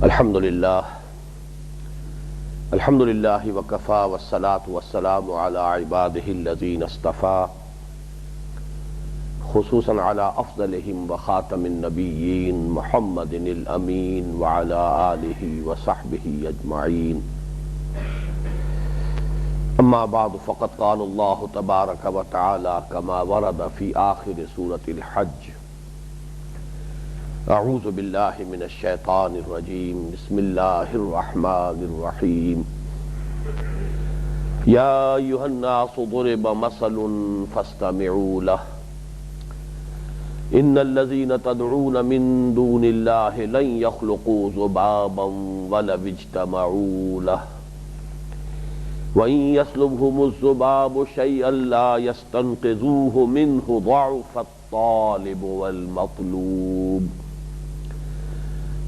الحمد للہ وکفا والصلاة والسلام علی عباده الذین اصطفى خصوصا علی افضلهم وخاتم النبیین محمد الامین وعلی آلہ وصحبہ اجمعین اما بعد فقد قال اللہ تبارک وتعالی کما ورد فی آخر سورة الحج اعوذ باللہ من الشیطان الرجیم بسم اللہ الرحمن الرحیم یا ایھا الناس ضرب مثل فاستمعوا له ان الذین تدعون من دون اللہ لن يخلقوا ذبابا ولو اجتمعوا له وإن يسلبهم الذباب شيئا لا يستنقذوه منه ضعف الطالب والمطلوب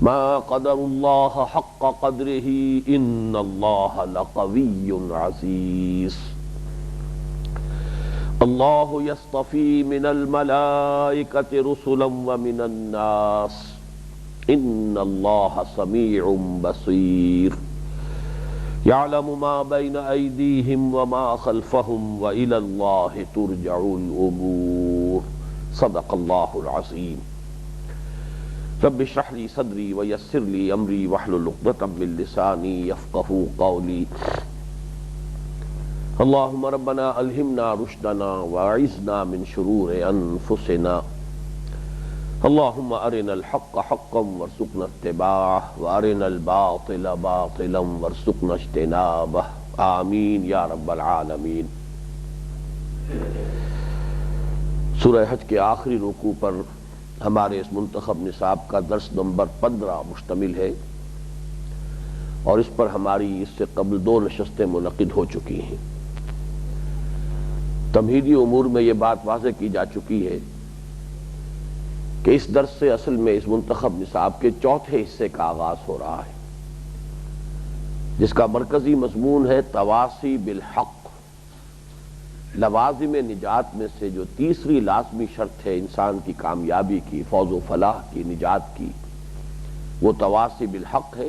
ما قدر الله حق قدره إن الله لقوي عزيز الله يصطفي من الملائكة رسلا ومن الناس إن الله سميع بصير يعلم ما بين أيديهم وما خلفهم وإلى الله ترجع الأمور صدق الله العظيم رب اشرح لي صدري ويسر لي أمري واحلل عقدة من لساني يفقهوا قولي اللهم ربنا ألهمنا رشدنا وأعذنا من شرور أنفسنا اللهم أرنا الحق حقا وارزقنا اتباعه وأرنا الباطل باطلا وارزقنا اجتنابه آمین یا رب العالمین۔ سورہ حج کے آخری رکوع پر ہمارے اس منتخب نصاب کا درس نمبر 15 مشتمل ہے، اور اس پر ہماری اس سے قبل 2 نشستیں منعقد ہو چکی ہیں۔ تمہیدی امور میں یہ بات واضح کی جا چکی ہے کہ اس درس سے اصل میں اس منتخب نصاب کے 4تھے حصے کا آغاز ہو رہا ہے، جس کا مرکزی مضمون ہے تواصی بالحق۔ لوازم نجات میں سے جو تیسری لازمی شرط ہے انسان کی کامیابی کی، فوز و فلاح کی، نجات کی، وہ تواصی بالحق ہے،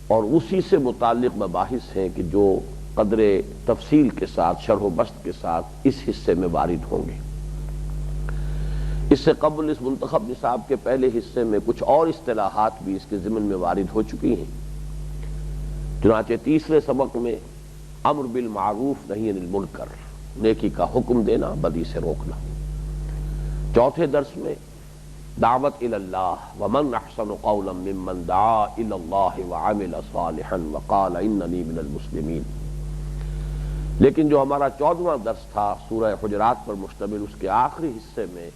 اور اسی سے متعلق مباحث ہیں کہ جو قدر تفصیل کے ساتھ، شرح و بسط کے ساتھ اس حصے میں وارد ہوں گے۔ اس سے قبل اس منتخب نصاب کے پہلے حصے میں کچھ اور اصطلاحات بھی اس کے ضمن میں وارد ہو چکی ہیں۔ چنانچہ تیسرے سبق میں امر بالمعروف نہی عن المنکر، نیکی کا حکم دینا، بدی سے روکنا۔ چوتھے درس میں دعوت الی اللہ، ومن احسن قولا ممن دعا الی اللہ وعمل صالحا وقال اننی من المسلمین۔ لیکن جو ہمارا 14واں درس تھا سورہ حجرات پر مشتمل، اس کے آخری حصے میں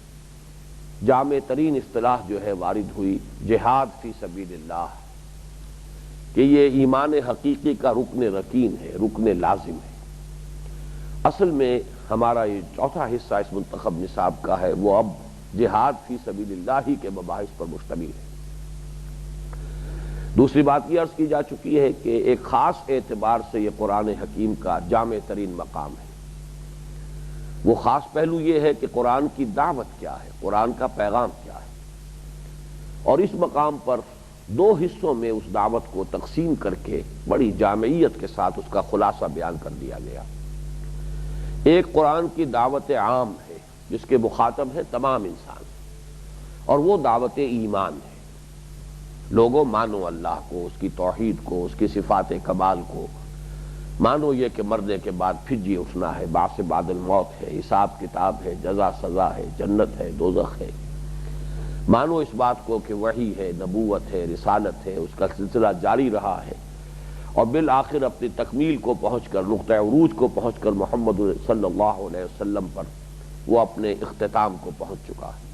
جامع ترین اصطلاح جو ہے وارد ہوئی جہاد فی سبیل اللہ، کہ یہ ایمان حقیقی کا رکن رکین ہے، رکن لازم ہے۔ اصل میں ہمارا یہ 4تھا حصہ اس منتخب نصاب کا ہے، وہ اب جہاد فی سبیل اللہ ہی کے مباحث پر مشتمل ہے۔ دوسری بات یہ عرض کی جا چکی ہے کہ ایک خاص اعتبار سے یہ قرآن حکیم کا جامع ترین مقام ہے۔ وہ خاص پہلو یہ ہے کہ قرآن کی دعوت کیا ہے، قرآن کا پیغام کیا ہے، اور اس مقام پر 2 حصوں میں اس دعوت کو تقسیم کر کے بڑی جامعیت کے ساتھ اس کا خلاصہ بیان کر دیا گیا۔ ایک قرآن کی دعوت عام ہے جس کے مخاطب ہے تمام انسان، اور وہ دعوت ایمان ہے۔ لوگوں مانو اللہ کو، اس کی توحید کو، اس کی صفات کمال کو، مانو یہ کہ مرنے کے بعد پھر جی اٹھنا ہے، بعث بعد الموت ہے، حساب کتاب ہے، جزا سزا ہے، جنت ہے، دوزخ ہے۔ مانو اس بات کو کہ وحی ہے، نبوت ہے، رسالت ہے، اس کا سلسلہ جاری رہا ہے، اور بالآخر اپنی تکمیل کو پہنچ کر، نقطہ عروج کو پہنچ کر محمد صلی اللہ علیہ وسلم پر وہ اپنے اختتام کو پہنچ چکا ہے۔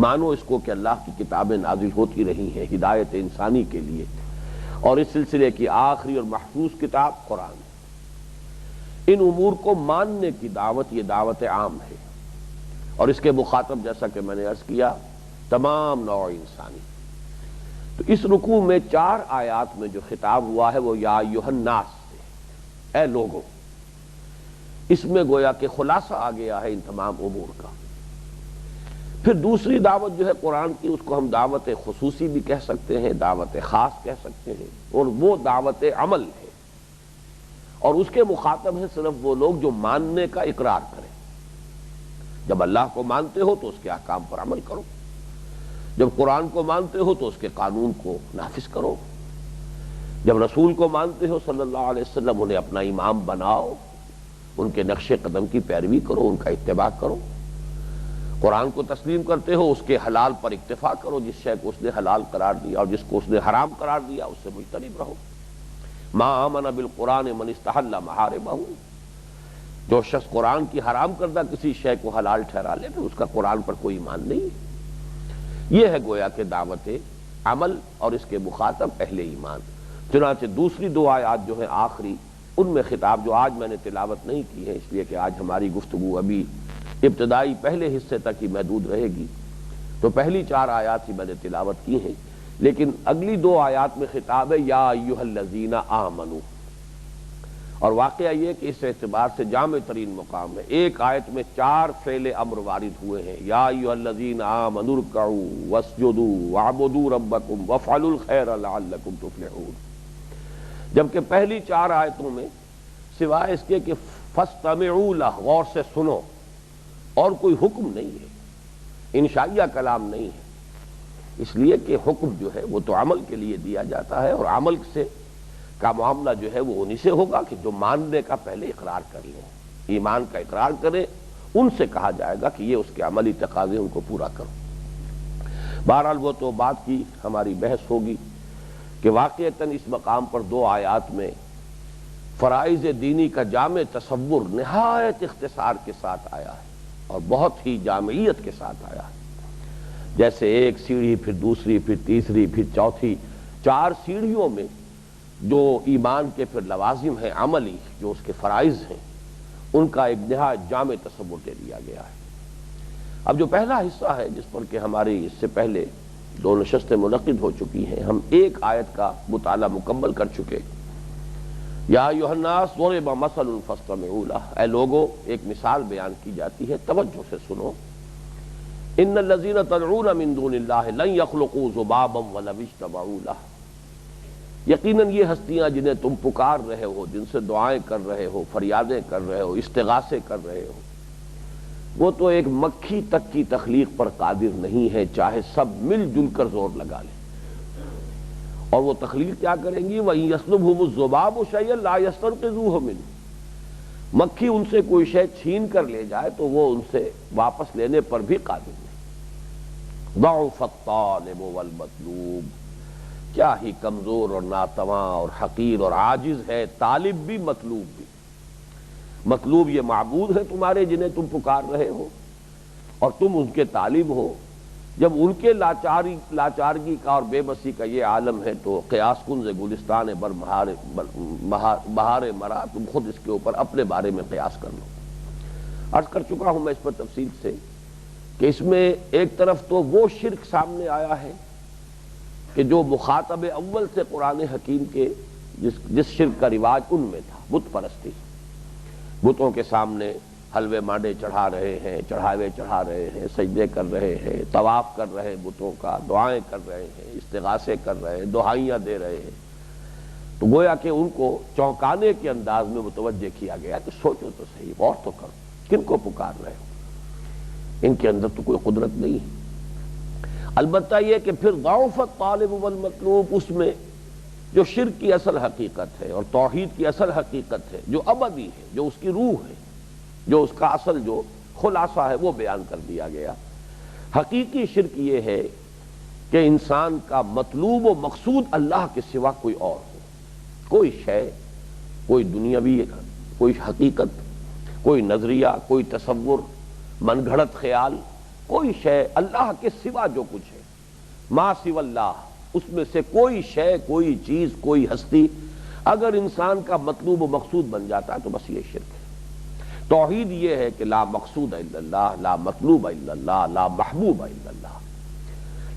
مانو اس کو کہ اللہ کی کتابیں نازل ہوتی رہی ہیں ہدایت انسانی کے لیے، اور اس سلسلے کی آخری اور محفوظ کتاب قرآن۔ ان امور کو ماننے کی دعوت یہ دعوت عام ہے، اور اس کے مخاطب جیسا کہ میں نے عرض کیا تمام نوع انسانی۔ تو اس رکوع میں 4 آیات میں جو خطاب ہوا ہے وہ یا ایھا الناس سے، اے لوگوں۔ اس میں گویا کہ خلاصہ آ گیا ہے ان تمام امور کا۔ پھر دوسری دعوت جو ہے قرآن کی، اس کو ہم دعوت خصوصی بھی کہہ سکتے ہیں، دعوت خاص کہہ سکتے ہیں، اور وہ دعوت عمل ہے، اور اس کے مخاطب ہیں صرف وہ لوگ جو ماننے کا اقرار کریں۔ جب اللہ کو مانتے ہو تو اس کے احکام پر عمل کرو، جب قرآن کو مانتے ہو تو اس کے قانون کو نافذ کرو، جب رسول کو مانتے ہو صلی اللہ علیہ وسلم انہیں اپنا امام بناؤ، ان کے نقش قدم کی پیروی کرو، ان کا اتباع کرو۔ قرآن کو تسلیم کرتے ہو، اس کے حلال پر اکتفا کرو، جس شے کو اس نے حلال قرار دیا اور جس کو اس نے حرام قرار دیا اس سے مجتنب رہو۔ ما آمن بالقرآن من استحل محارمہ، جو شخص قرآن کی حرام کردہ کسی شے کو حلال ٹھہرا لے تو اس کا قرآن پر کوئی ایمان نہیں ہے۔ یہ ہے گویا کہ دعوت عمل اور اس کے مخاطب اہل ایمان۔ چنانچہ دوسری دو آیات جو ہیں آخری، ان میں خطاب جو آج میں نے تلاوت نہیں کی ہے اس لیے کہ آج ہماری گفتگو ابھی ابتدائی پہلے حصے تک ہی محدود رہے گی، تو پہلی 4 آیات ہی میں نے تلاوت کی ہیں، لیکن اگلی 2 آیات میں خطاب ہے یا ایھا الذین آمنوا، اور واقعہ یہ کہ اس اعتبار سے جامع ترین مقام ہے۔ ایک آیت میں 4 فعل امر وارد ہوئے ہیں، یا ایھا الذین آمنوا ارکعوا واسجدوا واعبدوا ربکم وافعلوا الخیر لعلکم تفلحون، جبکہ پہلی 4 آیتوں میں سوائے اس کے کہ فاستمعوا لہ، غور سے سنو، اور کوئی حکم نہیں ہے، انشائیہ کلام نہیں ہے، اس لیے کہ حکم جو ہے وہ تو عمل کے لیے دیا جاتا ہے، اور عمل سے کا معاملہ جو ہے وہ انہی سے ہوگا کہ جو ماننے کا پہلے اقرار کر لیں، ایمان کا اقرار کریں، ان سے کہا جائے گا کہ یہ اس کے عملی تقاضے ان کو پورا کرو۔ بہرحال وہ تو بات کی ہماری بحث ہوگی کہ واقعتاً اس مقام پر 2 آیات میں فرائض دینی کا جامع تصور نہایت اختصار کے ساتھ آیا ہے اور بہت ہی جامعیت کے ساتھ آیا ہے، جیسے ایک سیڑھی پھر دوسری پھر تیسری پھر چوتھی، 4 سیڑھیوں میں جو ایمان کے پھر لوازم ہیں عملی، جو اس کے فرائض ہیں، ان کا ایک نہایت جامع تصور دے دیا گیا ہے۔ اب جو پہلا حصہ ہے جس پر کہ ہماری اس سے پہلے 2 نشستیں منعقد ہو چکی ہیں، ہم ایک آیت کا مطالعہ مکمل کر چکے۔ یا ایھا الناس ضرب مثل فاستمعوا لہ، اے لوگو ایک مثال بیان کی جاتی ہے، توجہ سے سنو۔ ان الذین تدعون من دون اللہ لن یخلقوا ذبابا ولو اجتمعوا لہ، یقیناً یہ ہستیاں جنہیں تم پکار رہے ہو، جن سے دعائیں کر رہے ہو، فریادیں کر رہے ہو، استغاثے کر رہے ہو، وہ تو ایک مکھی تک کی تخلیق پر قادر نہیں ہے، چاہے سب مل جل کر زور لگا لیں۔ اور وہ تخلیق کیا کریں گی؟ وَإِن يَسْلُبْهُمُ الذُّبَابُ شَيْئًا لَا يَسْتَنقِذُوهُ مِنْهُ، مکھی ان سے کوئی شے چھین کر لے جائے تو وہ ان سے واپس لینے پر بھی قادر نہیں۔ ضعف الطالب والمطلوب، کیا ہی کمزور اور ناتواں اور حقیر اور عاجز ہے طالب بھی مطلوب بھی۔ مطلوب یہ معبود ہے تمہارے جنہیں تم پکار رہے ہو، اور تم ان کے طالب ہو۔ جب ان کے لاچارگی کا اور بے بسی کا یہ عالم ہے تو قیاس کنز گلستان بر بہار مرا، تم خود اس کے اوپر اپنے بارے میں قیاس کر لو۔ عرض کر چکا ہوں میں اس پر تفصیل سے کہ اس میں ایک طرف تو وہ شرک سامنے آیا ہے کہ جو مخاطب اول سے قرآن حکیم کے جس شرک کا رواج ان میں تھا، بت پرستی، بتوں کے سامنے حلوے مانڈے چڑھا رہے ہیں، چڑھاوے چڑھا رہے ہیں، سجدے کر رہے ہیں، طواف کر رہے ہیں بتوں کا، دعائیں کر رہے ہیں، استغاثے کر رہے ہیں، دہائیاں دے رہے ہیں، تو گویا کہ ان کو چونکانے کے انداز میں متوجہ کیا گیا کہ سوچو تو صحیح، غور تو کرو، کن کو پکار رہے ہو، ان کے اندر تو کوئی قدرت نہیں ہے۔ البتہ یہ کہ پھر ضعف الطالب والمطلوب، اس میں جو شرک کی اصل حقیقت ہے اور توحید کی اصل حقیقت ہے، جو ابدی ہے، جو اس کی روح ہے، جو اس کا اصل جو خلاصہ ہے، وہ بیان کر دیا گیا۔ حقیقی شرک یہ ہے کہ انسان کا مطلوب و مقصود اللہ کے سوا کوئی اور ہو، کوئی شے، کوئی دنیاوی کوئی حقیقت، کوئی نظریہ، کوئی تصور، من گھڑت خیال، کوئی شے اللہ کے سوا جو کچھ ہے، ما سوی اللہ، اس میں سے کوئی شے، کوئی چیز، کوئی ہستی اگر انسان کا مطلوب و مقصود بن جاتا ہے تو بس یہ شرک ہے۔ توحید یہ ہے کہ لا مقصود الا اللہ، لا مطلوب الا اللہ، لا محبوب الا اللہ،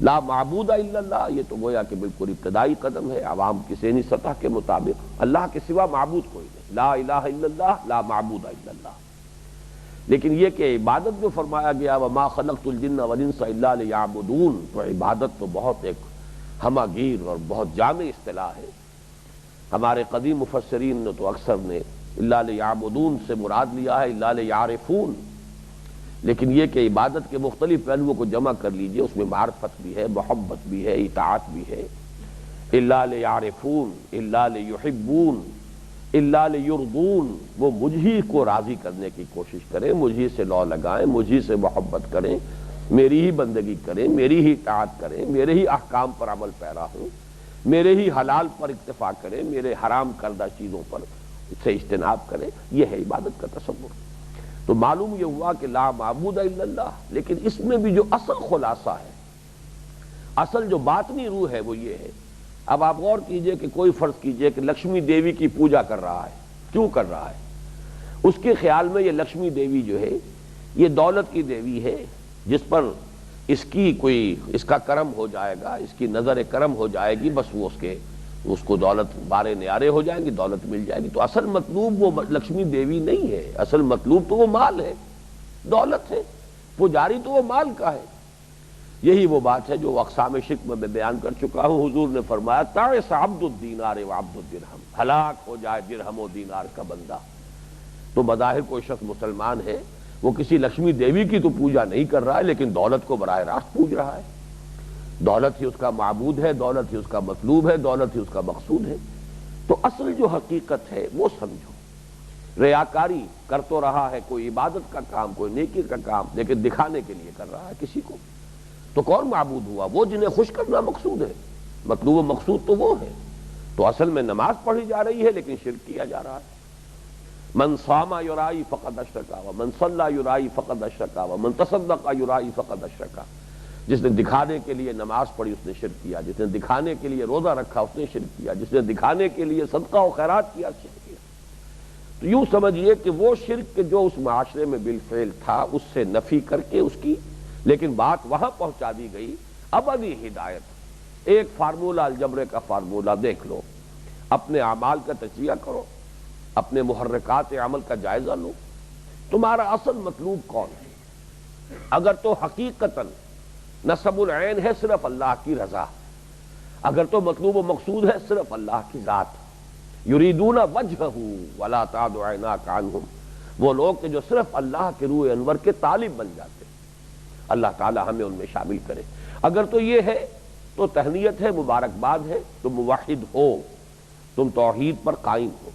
لا معبود الا اللہ۔ یہ تو گویا کہ بالکل ابتدائی قدم ہے عوام کی ذہنی سطح کے مطابق، اللہ کے سوا معبود کوئی نہیں، لا الہ الا اللہ، لا معبود الا اللہ۔ لیکن یہ کہ عبادت جو فرمایا گیا وما خلقت الجن والانس الا لیعبدون، تو عبادت تو بہت ایک ہمہ گیر اور بہت جامع اصطلاح ہے۔ ہمارے قدیم مفسرین نے تو اکثر نے الا لیعبدون سے مراد لیا ہے الا لیعرفون، لیکن یہ کہ عبادت کے مختلف پہلوؤں کو جمع کر لیجئے، اس میں معرفت بھی ہے، محبت بھی ہے، اطاعت بھی ہے۔ الا لیعرفون، الا لیحبون، الا لیرضون، وہ مجھے کو راضی کرنے کی کوشش کریں، مجھے سے لو لگائیں، مجھے سے محبت کریں، میری ہی بندگی کریں، میری ہی اطاعت کریں، میرے ہی احکام پر عمل پیرا ہوں، میرے ہی حلال پر اکتفا کریں، میرے حرام کردہ چیزوں پر سے اجتناب کریں۔ یہ ہے عبادت کا تصور۔ تو معلوم یہ ہوا کہ لا معبود الا اللہ، لیکن اس میں بھی جو اصل خلاصہ ہے، اصل جو باطنی روح ہے وہ یہ ہے۔ اب آپ غور کیجئے کہ کوئی فرض کیجئے کہ لکشمی دیوی کی پوجا کر رہا ہے، کیوں کر رہا ہے؟ اس کے خیال میں یہ لکشمی دیوی جو ہے یہ دولت کی دیوی ہے، جس پر اس کا کرم ہو جائے گا، اس کی نظر کرم ہو جائے گی، بس وہ اس کو دولت بارے نیارے ہو جائیں گی، دولت مل جائے گی۔ تو اصل مطلوب وہ لکشمی دیوی نہیں ہے، اصل مطلوب تو وہ مال ہے، دولت ہے، پجاری تو وہ مال کا ہے۔ یہی وہ بات ہے جو اقسام شرک میں بیان کر چکا ہوں۔ حضور نے فرمایا تعس عبد الدینار و عبد الدرہم، ہلاک ہو جائے درہم و دینار کا بندہ۔ تو بظاہر کوئی شخص مسلمان ہے، وہ کسی لکشمی دیوی کی تو پوجا نہیں کر رہا ہے، لیکن دولت کو براہ راست پوج رہا ہے۔ دولت ہی اس کا معبود ہے، دولت ہی اس کا مطلوب ہے، دولت ہی اس کا مقصود ہے۔ تو اصل جو حقیقت ہے وہ سمجھو۔ ریاکاری کر تو رہا ہے، کوئی عبادت کا کام، کوئی نیکی کا کام، لیکن دکھانے کے لیے کر رہا ہے کسی کو، تو کون معبود ہوا؟ وہ جنہیں خوش کرنا مقصود ہے، مطلوب و مقصود تو وہ ہے۔ تو اصل میں نماز پڑھی جا رہی ہے لیکن شرک کیا جا رہا ہے۔ من صام یرائی فقد اشرک ومن صلی یرائی فقد اشرک ومن تصدق یرائی فقد اشرک۔ جس نے دکھانے کے لیے نماز پڑھی اس نے شرک کیا، جس نے دکھانے کے لیے روزہ رکھا اس نے شرک کیا، جس نے دکھانے کے لیے صدقہ و خیرات کیا شرک کیا۔ تو یوں سمجھیے کہ وہ شرک جو اس معاشرے میں بالفعل تھا اس سے نفی کر کے اس کی، لیکن بات وہاں پہنچا دی گئی ابدی ہدایت۔ ایک فارمولہ الجبر کا فارمولہ دیکھ لو، اپنے اعمال کا تجزیہ کرو، اپنے محرکات عمل کا جائزہ لو، تمہارا اصل مطلوب کون ہے؟ اگر تو حقیقتاً نصب العین ہے صرف اللہ کی رضا، اگر تو مطلوب و مقصود ہے صرف اللہ کی ذات، یریدون وجہہ ولا تعد عیناک عنہم، وہ لوگ کہ جو صرف اللہ کے روح انور کے طالب بن جاتے ہیں، اللہ تعالی ہمیں ان میں شامل کرے۔ اگر تو یہ ہے تو تہنیت ہے، مبارکباد ہے، تم موحد ہو، تم توحید پر قائم ہو۔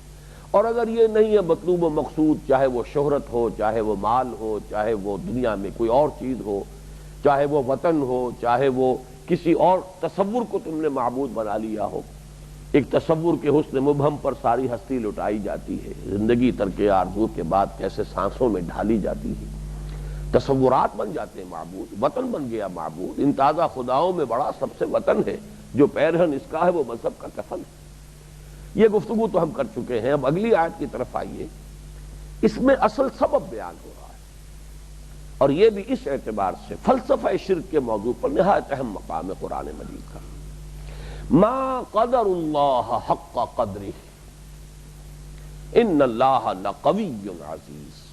اور اگر یہ نہیں ہے مطلوب و مقصود، چاہے وہ شہرت ہو، چاہے وہ مال ہو، چاہے وہ دنیا میں کوئی اور چیز ہو، چاہے وہ وطن ہو، چاہے وہ کسی اور تصور کو تم نے معبود بنا لیا ہو۔ ایک تصور کے حسن مبہم پر ساری ہستی لٹائی جاتی ہے، زندگی ترک آرزو کے بعد کیسے سانسوں میں ڈھالی جاتی ہے، تصورات بن جاتے ہیں معبود، وطن بن گیا معبود۔ ان تازہ خداؤں میں بڑا سب سے وطن ہے، جو پیرہن اس کا ہے وہ مذہب کا کفن ہے۔ یہ گفتگو تو ہم کر چکے ہیں، اب اگلی آیت کی طرف آئیے۔ اس میں اصل سبب بیان ہو رہا ہے، اور یہ بھی اس اعتبار سے فلسفہ شرک کے موضوع پر نہایت اہم مقام ہے قرآن مجید کا۔ ما قدر اللہ حق قدرہ ان اللہ لقوی عزیز۔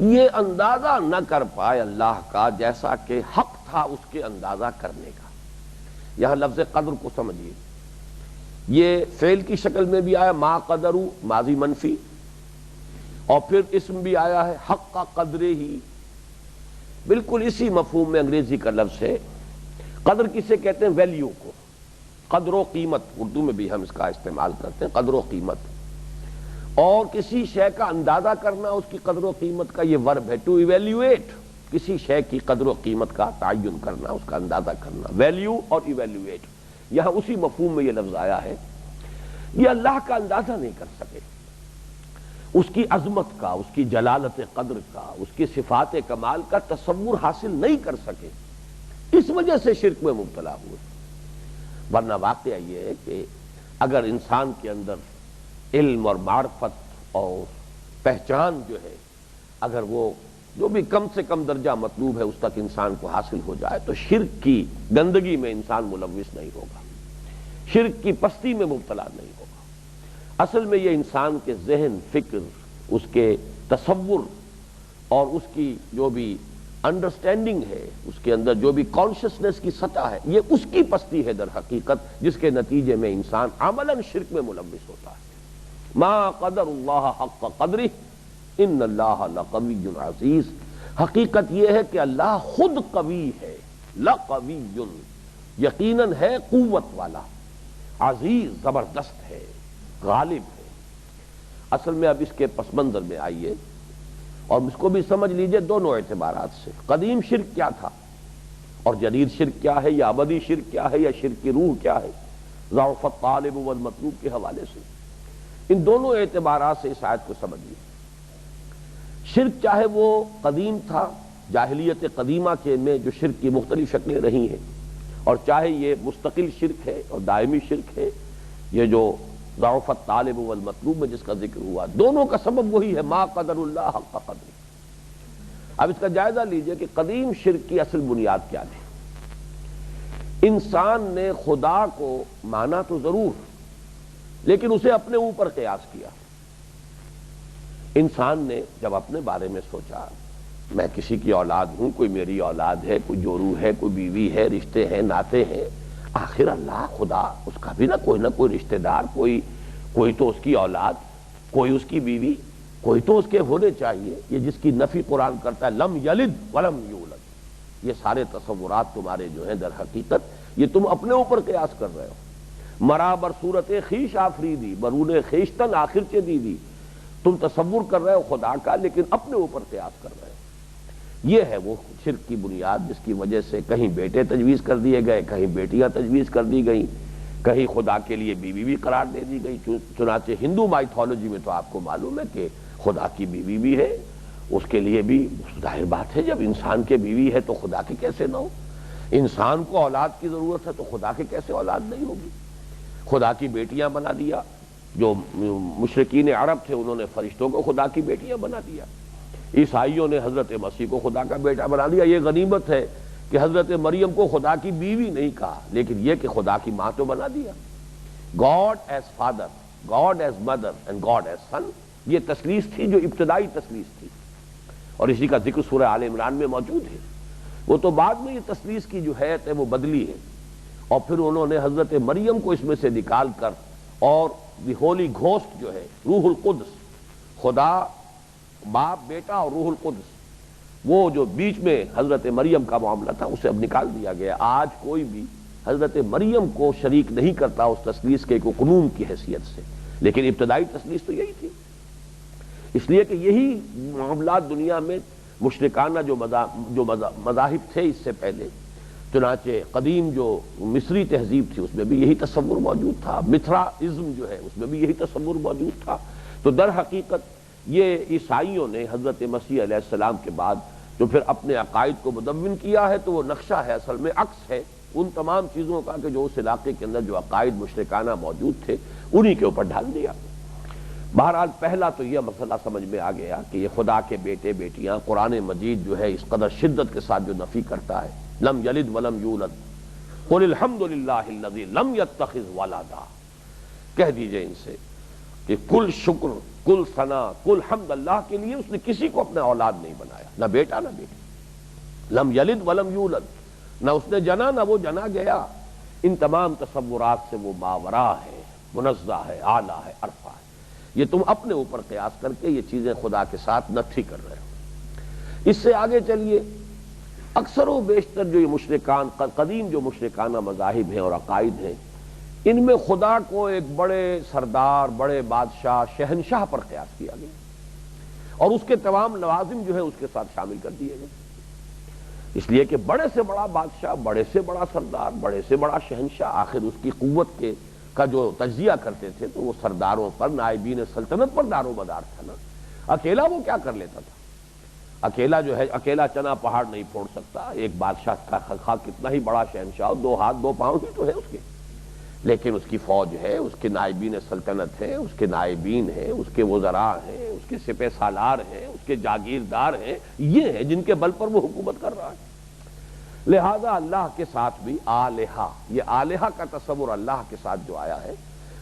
یہ اندازہ نہ کر پائے اللہ کا جیسا کہ حق تھا اس کے اندازہ کرنے کا۔ یہاں لفظ قدر کو سمجھیے، یہ فعل کی شکل میں بھی آیا ما قدرو، ماضی منفی، اور پھر اسم بھی آیا ہے حق قدرہ ہی، بالکل اسی مفہوم میں انگریزی کا لفظ ہے۔ قدر کسے کہتے ہیں؟ ویلیو کو، قدر و قیمت، اردو میں بھی ہم اس کا استعمال کرتے ہیں، قدر و قیمت۔ اور کسی شے کا اندازہ کرنا، اس کی قدر و قیمت کا یہ ورب ہے ٹو ایویلیویٹ، کسی شے کی قدر و قیمت کا تعین کرنا، اس کا اندازہ کرنا، ویلیو اور ایویلیویٹ، یہاں اسی مفہوم میں یہ لفظ آیا ہے۔ یہ اللہ کا اندازہ نہیں کر سکے، اس کی عظمت کا، اس کی جلالت قدر کا، اس کی صفات کمال کا تصور حاصل نہیں کر سکے، اس وجہ سے شرک میں مبتلا ہوئے۔ ورنہ واقعہ یہ ہے کہ اگر انسان کے اندر علم اور معرفت اور پہچان جو ہے، اگر وہ جو بھی کم سے کم درجہ مطلوب ہے اس تک انسان کو حاصل ہو جائے، تو شرک کی گندگی میں انسان ملوث نہیں ہوگا، شرک کی پستی میں مبتلا نہیں ہوگا۔ اصل میں یہ انسان کے ذہن، فکر، اس کے تصور اور اس کی جو بھی انڈرسٹینڈنگ ہے، اس کے اندر جو بھی کانشسنس کی سطح ہے، یہ اس کی پستی ہے در حقیقت، جس کے نتیجے میں انسان عملاً شرک میں ملوث ہوتا ہے۔ ما قدر اللہ حق قدرہ ان اللہ لقوی عزیز، حقیقت یہ ہے کہ اللہ خود قوی ہے، لقوی، یقیناً ہے قوت والا، عزیز، زبردست ہے، غالب ہے۔ اصل میں اب اس کے پس منظر میں آئیے اور اس کو بھی سمجھ لیجئے دونوں اعتبارات سے۔ قدیم شرک کیا تھا اور جدید شرک کیا ہے، یا ابدی شرک کیا ہے، یا شرک کی روح کیا ہے، ضعف الطالب والمطلوب کے حوالے سے ان دونوں اعتبارات سے اس آیت کو سمجھیے۔ شرک چاہے وہ قدیم تھا، جاہلیت قدیمہ کے میں جو شرک کی مختلف شکلیں رہی ہیں، اور چاہے یہ مستقل شرک ہے اور دائمی شرک ہے، یہ جو ضعف الطالب والمطلوب میں جس کا ذکر ہوا، دونوں کا سبب وہی ہے، ما قدر اللہ حق قدر۔ اب اس کا جائزہ لیجئے کہ قدیم شرک کی اصل بنیاد کیا ہے۔ انسان نے خدا کو مانا تو ضرور، لیکن اسے اپنے اوپر قیاس کیا۔ انسان نے جب اپنے بارے میں سوچا، میں کسی کی اولاد ہوں، کوئی میری اولاد ہے، کوئی جورو ہے، کوئی بیوی ہے، رشتے ہیں، ناطے ہیں، آخر اللہ خدا، اس کا بھی نہ کوئی رشتہ دار، کوئی تو اس کی اولاد، کوئی اس کی بیوی، کوئی تو اس کے ہونے چاہیے۔ یہ جس کی نفی قرآن کرتا ہے، لم یلد ولم یولد، یہ سارے تصورات تمہارے جو ہیں در حقیقت یہ تم اپنے اوپر قیاس کر رہے ہو۔ مرا بر صورت خویش آفریدی، برون خویشتن آخر چے دیدی، تم تصور کر رہے ہو خدا کا لیکن اپنے اوپر قیاس کر رہے ہو۔ یہ ہے وہ شرک کی بنیاد، جس کی وجہ سے کہیں بیٹے تجویز کر دیے گئے، کہیں بیٹیاں تجویز کر دی گئیں، کہیں خدا کے لیے بیوی بھی قرار دے دی گئی۔ چنانچہ ہندو مائتھولوجی میں تو آپ کو معلوم ہے کہ خدا کی بیوی بھی ہے، اس کے لیے بھی ظاہر بات ہے، جب انسان کے بیوی ہے تو خدا کے کیسے نہ ہو؟ انسان کو اولاد کی ضرورت ہے تو خدا کے کیسے اولاد نہیں ہوگی؟ خدا کی بیٹیاں بنا دیا، جو مشرکین عرب تھے انہوں نے فرشتوں کو خدا کی بیٹیاں بنا دیا، عیسائیوں نے حضرت مسیح کو خدا کا بیٹا بنا دیا۔ یہ غنیمت ہے کہ حضرت مریم کو خدا کی بیوی نہیں کہا، لیکن یہ کہ خدا کی ماں تو بنا دیا۔ God as father, God as mother and God as son, یہ تثلیث تھی جو ابتدائی تثلیث تھی، اور اسی کا ذکر سورہ آل عمران میں موجود ہے۔ وہ تو بعد میں یہ تثلیث کی جو حیت ہے وہ بدلی ہے، اور پھر انہوں نے حضرت مریم کو اس میں سے نکال کر، اور دی ہولی گھوسٹ جو ہے، روح القدس، خدا باپ بیٹا اور روح القدس، وہ جو بیچ میں حضرت مریم کا معاملہ تھا اسے اب نکال دیا گیا۔ آج کوئی بھی حضرت مریم کو شریک نہیں کرتا اس تثلیث کے قانون کی حیثیت سے، لیکن ابتدائی تثلیث تو یہی تھی۔ اس لیے کہ یہی معاملات دنیا میں مشرکانہ جو مذاہب تھے اس سے پہلے، چنانچہ قدیم جو مصری تہذیب تھی اس میں بھی یہی تصور موجود تھا، متھرائزم جو ہے اس میں بھی یہی تصور موجود تھا۔ تو در حقیقت یہ عیسائیوں نے حضرت مسیح علیہ السلام کے بعد جو پھر اپنے عقائد کو مدون کیا ہے، تو وہ نقشہ ہے، اصل میں عکس ہے ان تمام چیزوں کا کہ جو اس علاقے کے اندر جو عقائد مشرکانہ موجود تھے انہی کے اوپر ڈال دیا۔ بہرحال پہلا تو یہ مسئلہ سمجھ میں آ گیا کہ یہ خدا کے بیٹے بیٹیاں، قرآن مجید جو ہے اس قدر شدت کے ساتھ جو نفی کرتا ہے، لم یلد ولم یولد، قل الحمد للہ الذی لم یتخذ ولدا، کہہ دیجئے ان سے کہ کل شکر، کل ثنا، کل حمد اللہ کے لیے، اس نے کسی کو اپنا اولاد نہیں بنایا، نہ بیٹا نہ بیٹی، لم یلد ولم یولد، نہ اس نے جنا نہ وہ جنا گیا۔ ان تمام تصورات سے وہ ماورا ہے، منزہ ہے، اعلیٰ ہے، عرفہ ہے۔ یہ تم اپنے اوپر قیاس کر کے یہ چیزیں خدا کے ساتھ نفی کر رہے ہو۔ اس سے آگے چلیے، اکثر و بیشتر جو یہ مشرکان، قدیم جو مشرکانہ مذاہب ہیں اور عقائد ہیں، ان میں خدا کو ایک بڑے سردار، بڑے بادشاہ، شہنشاہ پر قیاس کیا گیا، اور اس کے تمام لوازم جو ہے اس کے ساتھ شامل کر دیے گئے، اس لیے کہ بڑے سے بڑا بادشاہ، بڑے سے بڑا سردار، بڑے سے بڑا شہنشاہ، آخر اس کی قوت کا جو تجزیہ کرتے تھے تو وہ سرداروں پر، نائبین سلطنت پر دار و مدار تھا نا۔ اکیلا وہ کیا کر لیتا تھا؟ اکیلا جو ہے، اکیلا چنا پہاڑ نہیں پھوڑ سکتا۔ ایک بادشاہ کا خواہ کتنا ہی بڑا شہنشاہ، 2 ہاتھ 2 پاؤں ہی تو ہے اس کے، لیکن اس کی فوج ہے، اس کے نائبین سلطنت ہے، اس کے نائبین ہیں، اس کے وزراء ہیں، اس کے سپہ سالار ہیں، اس کے جاگیردار ہیں، یہ ہیں جن کے بل پر وہ حکومت کر رہا ہے۔ لہذا اللہ کے ساتھ بھی آلہہ، یہ آلہہ کا تصور اللہ کے ساتھ جو آیا ہے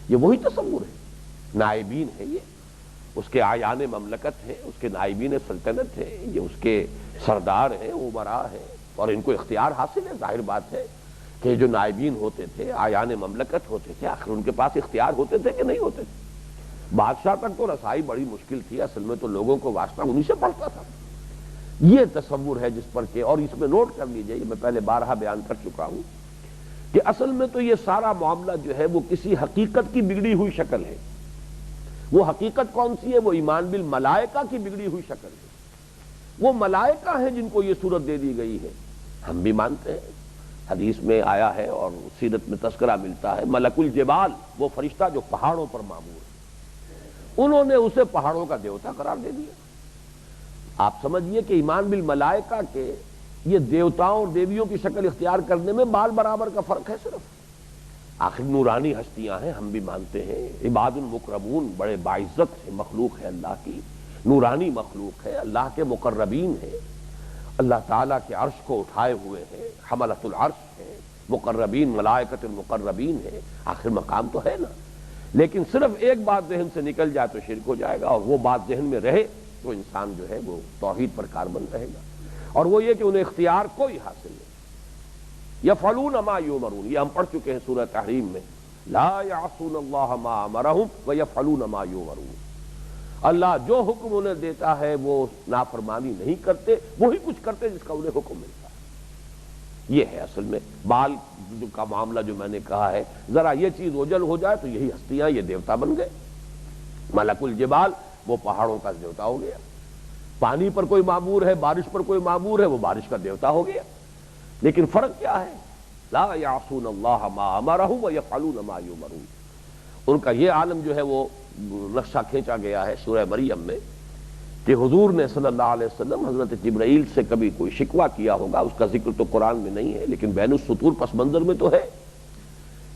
یہ وہی تصور ہے، نائبین ہے یہ، اس کے آیان مملکت ہیں، اس کے نائبین سلطنت ہیں، یہ اس کے سردار ہیں، امراء ہیں، اور ان کو اختیار حاصل ہے۔ ظاہر بات ہے کہ جو نائبین ہوتے تھے، آیان مملکت ہوتے تھے، آخر ان کے پاس اختیار ہوتے تھے کہ نہیں ہوتے تھے؟ بادشاہ تک تو رسائی بڑی مشکل تھی، اصل میں تو لوگوں کو واسطہ انہی سے پڑتا تھا۔ یہ تصور ہے جس پر کہ، اور اس میں نوٹ کر لیجئے، یہ میں پہلے بارہا بیان کر چکا ہوں کہ اصل میں تو یہ سارا معاملہ جو ہے وہ کسی حقیقت کی بگڑی ہوئی شکل ہے۔ وہ حقیقت کون سی ہے؟ وہ ایمان بالملائکہ کی بگڑی ہوئی شکل ہے۔ وہ ملائکہ ہیں جن کو یہ صورت دے دی گئی ہے، ہم بھی مانتے ہیں، حدیث میں آیا ہے اور سیرت میں تذکرہ ملتا ہے، ملک الجبال، وہ فرشتہ جو پہاڑوں پر مامور ہے، انہوں نے اسے پہاڑوں کا دیوتا قرار دے دیا۔ آپ سمجھیے کہ ایمان بالملائکہ کے یہ دیوتاؤں اور دیویوں کی شکل اختیار کرنے میں بال برابر کا فرق ہے صرف۔ آخر نورانی ہستیاں ہیں، ہم بھی مانتے ہیں، عباد المکرمون، بڑے باعزت ہے، مخلوق ہے اللہ کی، نورانی مخلوق ہے، اللہ کے مقربین ہے، اللہ تعالیٰ کے عرش کو اٹھائے ہوئے ہیں، حملۃ العرش ہے، مقربین، ملائکۃ المقربین ہے، آخر مقام تو ہے نا۔ لیکن صرف ایک بات ذہن سے نکل جائے تو شرک ہو جائے گا، اور وہ بات ذہن میں رہے تو انسان جو ہے وہ توحید پر کاربند رہے گا، اور وہ یہ کہ انہیں اختیار کوئی حاصل نہیں۔ یفعلون ما یؤمرون، یہ ہم پڑھ چکے ہیں سورہ تحریم میں، لا یعصون اللہ ما امرہم ویفعلون ما یؤمرون، اللہ جو حکم انہیں دیتا ہے وہ نافرمانی نہیں کرتے، وہی کچھ کرتے جس کا انہیں حکم ملتا ہے۔ یہ ہے اصل میں بال کا معاملہ جو میں نے کہا ہے، ذرا یہ چیز اوجل ہو جائے تو یہی ہستیاں یہ دیوتا بن گئے۔ ملک الجبال وہ پہاڑوں کا دیوتا ہو گیا، پانی پر کوئی معمور ہے، بارش پر کوئی معمور ہے، وہ بارش کا دیوتا ہو گیا۔ لیکن فرق کیا ہے؟ لا یعصون اللہ ما امرہم ویفعلون ما یؤمرون۔ ان کا یہ عالم جو ہے وہ نقشہ کھینچا گیا ہے سورہ مریم میں کہ حضور نے صلی اللہ علیہ وسلم حضرت جبرائیل سے کبھی کوئی شکوہ کیا ہوگا، اس کا ذکر تو قرآن میں نہیں ہے، لیکن بین السطور پس منظر میں تو ہے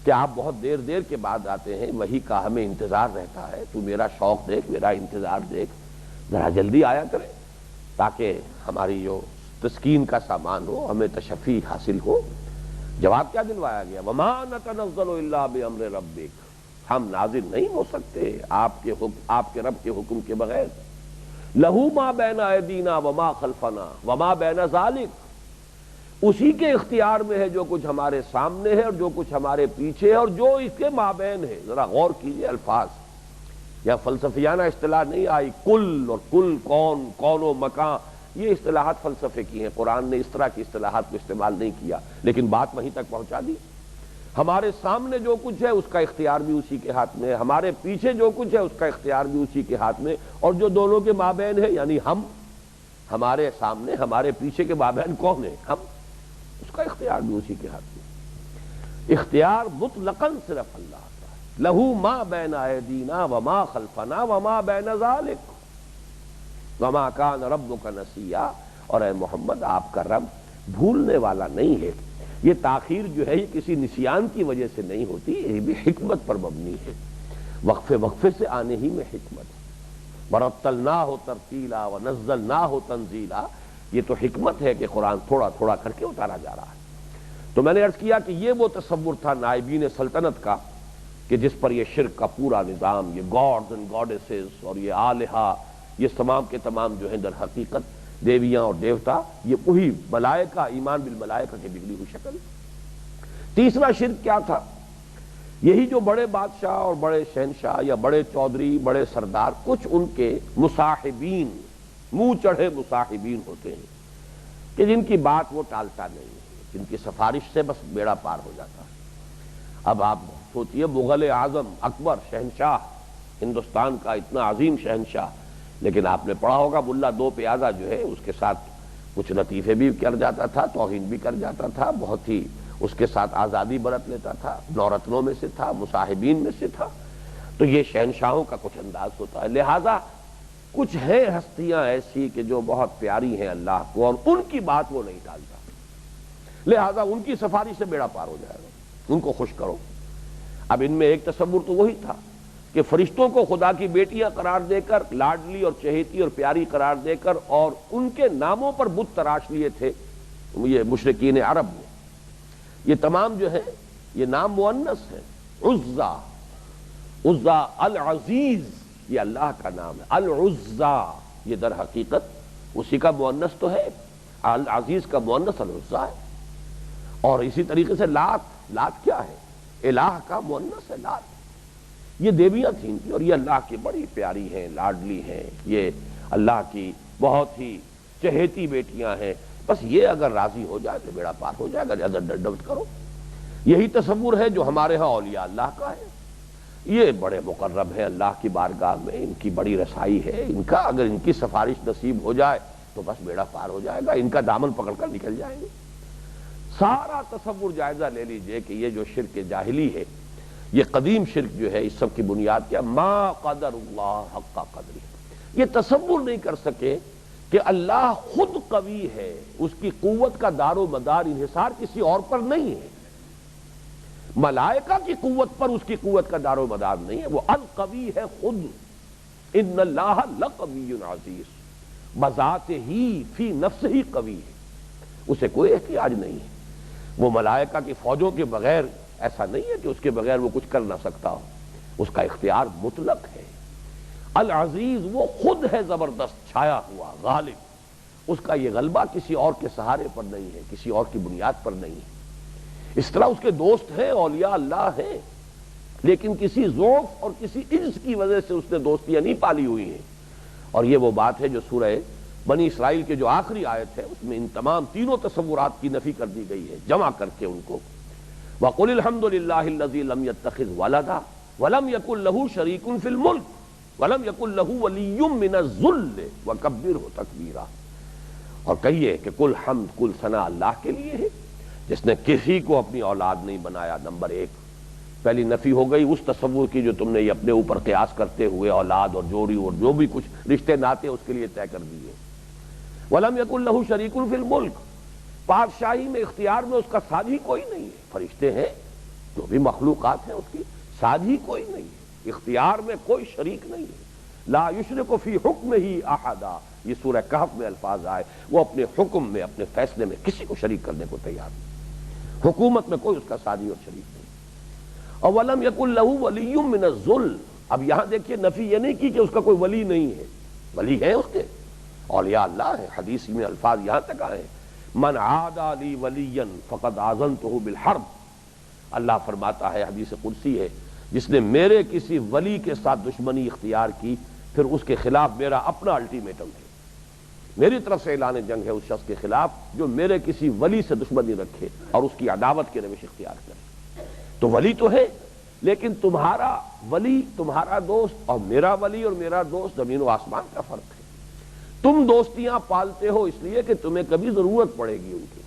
کہ آپ بہت دیر کے بعد آتے ہیں، وحی کا ہمیں انتظار رہتا ہے، تو میرا شوق دیکھ، میرا انتظار دیکھ، ذرا جلدی آیا کرے تاکہ ہماری جو تسکین کا سامان ہو، ہمیں تشفی حاصل ہو۔ جواب کیا دلوایا گیا؟ وما نتنزل الا بامر ربک، ہم نازل نہیں ہو سکتے آپ کے رب کے حکم کے بغیر۔ لہو ما بین ایدینا وما خلفنا وما بین ذالک، اسی کے اختیار میں ہے جو کچھ ہمارے سامنے ہے اور جو کچھ ہمارے پیچھے ہے اور جو اس کے مابین ہے۔ ذرا غور کیجئے الفاظ، یا فلسفیانہ اصطلاح نہیں آئی، کل اور کل، کون، کون و مکان، یہ اصطلاحات فلسفے کی ہیں، قرآن نے اس طرح کی اصطلاحات کو استعمال نہیں کیا، لیکن بات وہیں تک پہنچا دی۔ ہمارے سامنے جو کچھ ہے اس کا اختیار بھی اسی کے ہاتھ میں ہے، ہمارے پیچھے جو کچھ ہے اس کا اختیار بھی اسی کے ہاتھ میں، اور جو دونوں کے مابین ہے یعنی ہم، ہمارے سامنے ہمارے پیچھے کے مابین کون ہے؟ ہم، اس کا اختیار بھی اسی کے ہاتھ میں۔ اختیار مطلقاً صرف اللہ کا ہے۔ لہو ما بین ایدینا وما خلفنا وما بین ذالک وما کان ربک نسیا، اور اے محمد آپ کا رب بھولنے والا نہیں ہے۔ یہ تاخیر جو ہے یہ کسی نسیان کی وجہ سے نہیں ہوتی، یہ بھی حکمت پر مبنی ہے، وقفے وقفے سے آنے ہی میں حکمت ہے۔ ورتلناہ ترتیلا ونزلناہ تنزیلا، یہ تو حکمت ہے کہ قرآن تھوڑا تھوڑا کر کے اتارا جا رہا ہے۔ تو میں نے عرض کیا کہ یہ وہ تصور تھا نائبین سلطنت کا کہ جس پر یہ شرک کا پورا نظام، یہ گاڈز اینڈ گاڈیسز اور یہ آلہہ، یہ تمام کے تمام جو ہیں در حقیقت دیویاں اور دیوتا، یہ وہی ملائکہ، ایمان بالملائکہ کی بگڑی ہوئی شکل۔ تیسرا شرک کیا تھا؟ یہی جو بڑے بادشاہ اور بڑے شہنشاہ یا بڑے چودھری، بڑے سردار، کچھ ان کے مصاحبین، منہ چڑھے مصاحبین ہوتے ہیں کہ جن کی بات وہ ٹالتا نہیں ہے، جن کی سفارش سے بس بیڑا پار ہو جاتا ہے۔ اب آپ سوچئے مغل اعظم اکبر، شہنشاہ ہندوستان کا اتنا عظیم شہنشاہ، لیکن آپ نے پڑھا ہوگا ملا دو پیادہ جو ہے اس کے ساتھ کچھ لطیفے بھی کر جاتا تھا، توہین بھی کر جاتا تھا، بہت ہی اس کے ساتھ آزادی برت لیتا تھا، نورتنوں میں سے تھا، مصاحبین میں سے تھا۔ تو یہ شہنشاہوں کا کچھ انداز ہوتا ہے، لہذا کچھ ہیں ہستیاں ایسی کہ جو بہت پیاری ہیں اللہ کو، اور ان کی بات وہ نہیں ٹالتا، لہذا ان کی سفارش سے بیڑا پار ہو جائے گا، ان کو خوش کرو۔ اب ان میں ایک تصور تو وہی تھا کہ فرشتوں کو خدا کی بیٹیاں قرار دے کر، لاڈلی اور چہیتی اور پیاری قرار دے کر، اور ان کے ناموں پر بت تراش لیے تھے یہ مشرکین عرب نے۔ یہ تمام جو ہے یہ نام مؤنث ہے، عزا، عزا العزیز، یہ اللہ کا نام ہے۔ العزا، یہ در حقیقت اسی کا مؤنث تو ہے، العزیز کا مؤنث العزا ہے۔ اور اسی طریقے سے لات، لات کیا ہے؟ الہ کا مؤنث ہے لات۔ یہ دیویاں تھیں ان کی، اور یہ اللہ کی بڑی پیاری ہیں، لاڈلی ہیں، یہ اللہ کی بہت ہی چہیتی بیٹیاں ہیں۔ بس یہ اگر راضی ہو جائے تو بیڑا پار ہو جائے گا، زیادہ ڈڈ کرو۔ یہی تصور ہے جو ہمارے ہاں اولیاء اللہ کا ہے۔ یہ بڑے مقرب ہیں اللہ کی بارگاہ میں، ان کی بڑی رسائی ہے، ان کا اگر ان کی سفارش نصیب ہو جائے تو بس بیڑا پار ہو جائے گا، ان کا دامن پکڑ کر نکل جائیں گے۔ سارا تصور جائزہ لے لیجئے کہ یہ جو شرک جاہلی ہے، یہ قدیم شرک جو ہے، اس سب کی بنیاد کیا؟ ما قدر اللہ حق قدری، یہ تصور نہیں کر سکے کہ اللہ خود قوی ہے، اس کی قوت کا دار و مدار انحصار کسی اور پر نہیں ہے۔ ملائکہ کی قوت پر اس کی قوت کا دار و مدار نہیں ہے، وہ القوی ہے خود۔ ان اللہ لقوی عزیز، بذات ہی فی نفس ہی قوی ہے، اسے کوئی احتیاج نہیں ہے۔ وہ ملائکہ کی فوجوں کے بغیر ایسا نہیں ہے کہ اس کے بغیر وہ کچھ کر نہ سکتا ہو، اس کا اختیار مطلق ہے۔ العزیز، وہ خود ہے زبردست، چھایا ہوا، غالب، اس کا یہ غلبہ کسی اور کے سہارے پر نہیں ہے، کسی اور کی بنیاد پر نہیں ہے۔ اس طرح اس کے دوست ہیں، اولیاء اللہ ہیں، لیکن کسی ذوف اور کسی عجز کی وجہ سے اس نے دوستیاں نہیں پالی ہوئی ہیں۔ اور یہ وہ بات ہے جو سورہ بنی اسرائیل کے جو آخری آیت ہے اس میں ان تمام تینوں تصورات کی نفی کر دی گئی ہے، جمع کر کے ان کو۔ وَقُلِ الْحَمْدُ لِلَّهِ الَّذِي لَمْ يَتَّخِذْ وَلَدًا وَلَمْ يَكُنْ لَهُ شَرِيكٌ فِي الْمُلْكِ وَلَمْ يَكُنْ لَهُ وَلِيٌّ مِّنَ الذُّلِّ وَكَبِّرْهُ تَكْبِيرًا۔ اور کہیے کہ کل حمد، کل ثنا اللہ کے لیے ہے جس نے کسی کو اپنی اولاد نہیں بنایا۔ نمبر ایک، پہلی نفی ہو گئی اس تصور کی جو تم نے اپنے اوپر قیاس کرتے ہوئے اولاد اور جوڑی اور جو بھی کچھ رشتے ناتے اس کے لیے طے کر دیے۔ وَلَمْ يَكُنْ لَهُ شَرِيكٌ فِي الْمُلْكِ، بادشاہی میں، اختیار میں اس کا ساتھی کوئی نہیں ہے۔ فرشتے ہیں، جو بھی مخلوقات ہیں، اس کی ساتھی کوئی نہیں ہے، اختیار میں کوئی شریک نہیں ہے۔ لا یشرک فی حکمہ احدا، یہ سورہ کہف میں الفاظ آئے، وہ اپنے حکم میں، اپنے فیصلے میں کسی کو شریک کرنے کو تیار نہیں، حکومت میں کوئی اس کا ساتھی اور شریک نہیں۔ اور وَلَمْ يَكُنْ لَهُ وَلِيٌّ مِّنَ الذُّلِّ، اب یہاں دیکھیے نفی یہ نہیں کی کہ اس کا کوئی ولی نہیں ہے، ولی ہے اس کے، اولیاء اللہ ہے۔ حدیث میں الفاظ یہاں تک آئے، من عادى لي وليا فقد آذنته بالحرب، اللہ فرماتا ہے، حدیث قدسی ہے، جس نے میرے کسی ولی کے ساتھ دشمنی اختیار کی پھر اس کے خلاف میرا اپنا الٹیمیٹم ہے، میری طرف سے اعلان جنگ ہے اس شخص کے خلاف جو میرے کسی ولی سے دشمنی رکھے اور اس کی عداوت کی روش اختیار کرے۔ تو ولی تو ہے، لیکن تمہارا ولی، تمہارا دوست اور میرا ولی اور میرا دوست زمین و آسمان کا فرق ہے۔ تم دوستیاں پالتے ہو اس لیے کہ تمہیں کبھی ضرورت پڑے گی ان کی،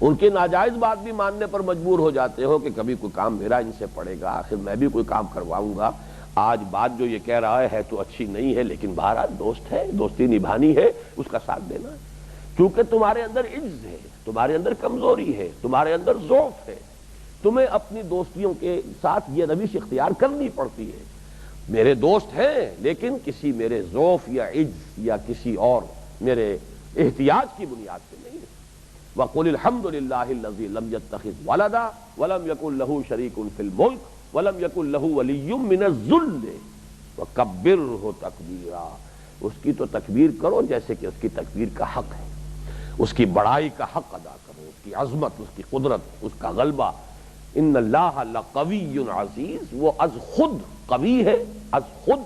ان کے ناجائز بات بھی ماننے پر مجبور ہو جاتے ہو کہ کبھی کوئی کام میرا ان سے پڑے گا، آخر میں بھی کوئی کام کرواؤں گا۔ آج بات جو یہ کہہ رہا ہے تو اچھی نہیں ہے، لیکن بہرحال دوست ہے، دوستی نبھانی ہے، اس کا ساتھ دینا ہے، کیونکہ تمہارے اندر عجز ہے، تمہارے اندر کمزوری ہے، تمہارے اندر ضعف ہے، تمہیں اپنی دوستیوں کے ساتھ یہ روش اختیار کرنی پڑتی ہے۔ میرے دوست ہیں لیکن کسی میرے ضعف یا عجز یا کسی اور میرے احتیاج کی بنیاد پہ نہیں ہے۔ وَقُلِ الْحَمْدُ لِلَّهِ الَّذِي لَمْ يَتَّخِذْ وَلَدًا وَلَمْ يَكُنْ لَهُ شَرِيكٌ فِي الْمُلْكِ وَلَمْ يَكُنْ لَهُ وَلِيٌّ مِّنَ الذُّلِّ وَكَبِّرْهُ تَكْبِيرًا، اس کی تو تکبیر کرو جیسے کہ اس کی تکبیر کا حق ہے، اس کی بڑائی کا حق ادا کرو، اس کی عظمت، اس کی قدرت، اس کا غلبہ۔ ان اللہ لقوی عزیز، وہ از خود قوی ہے، از خود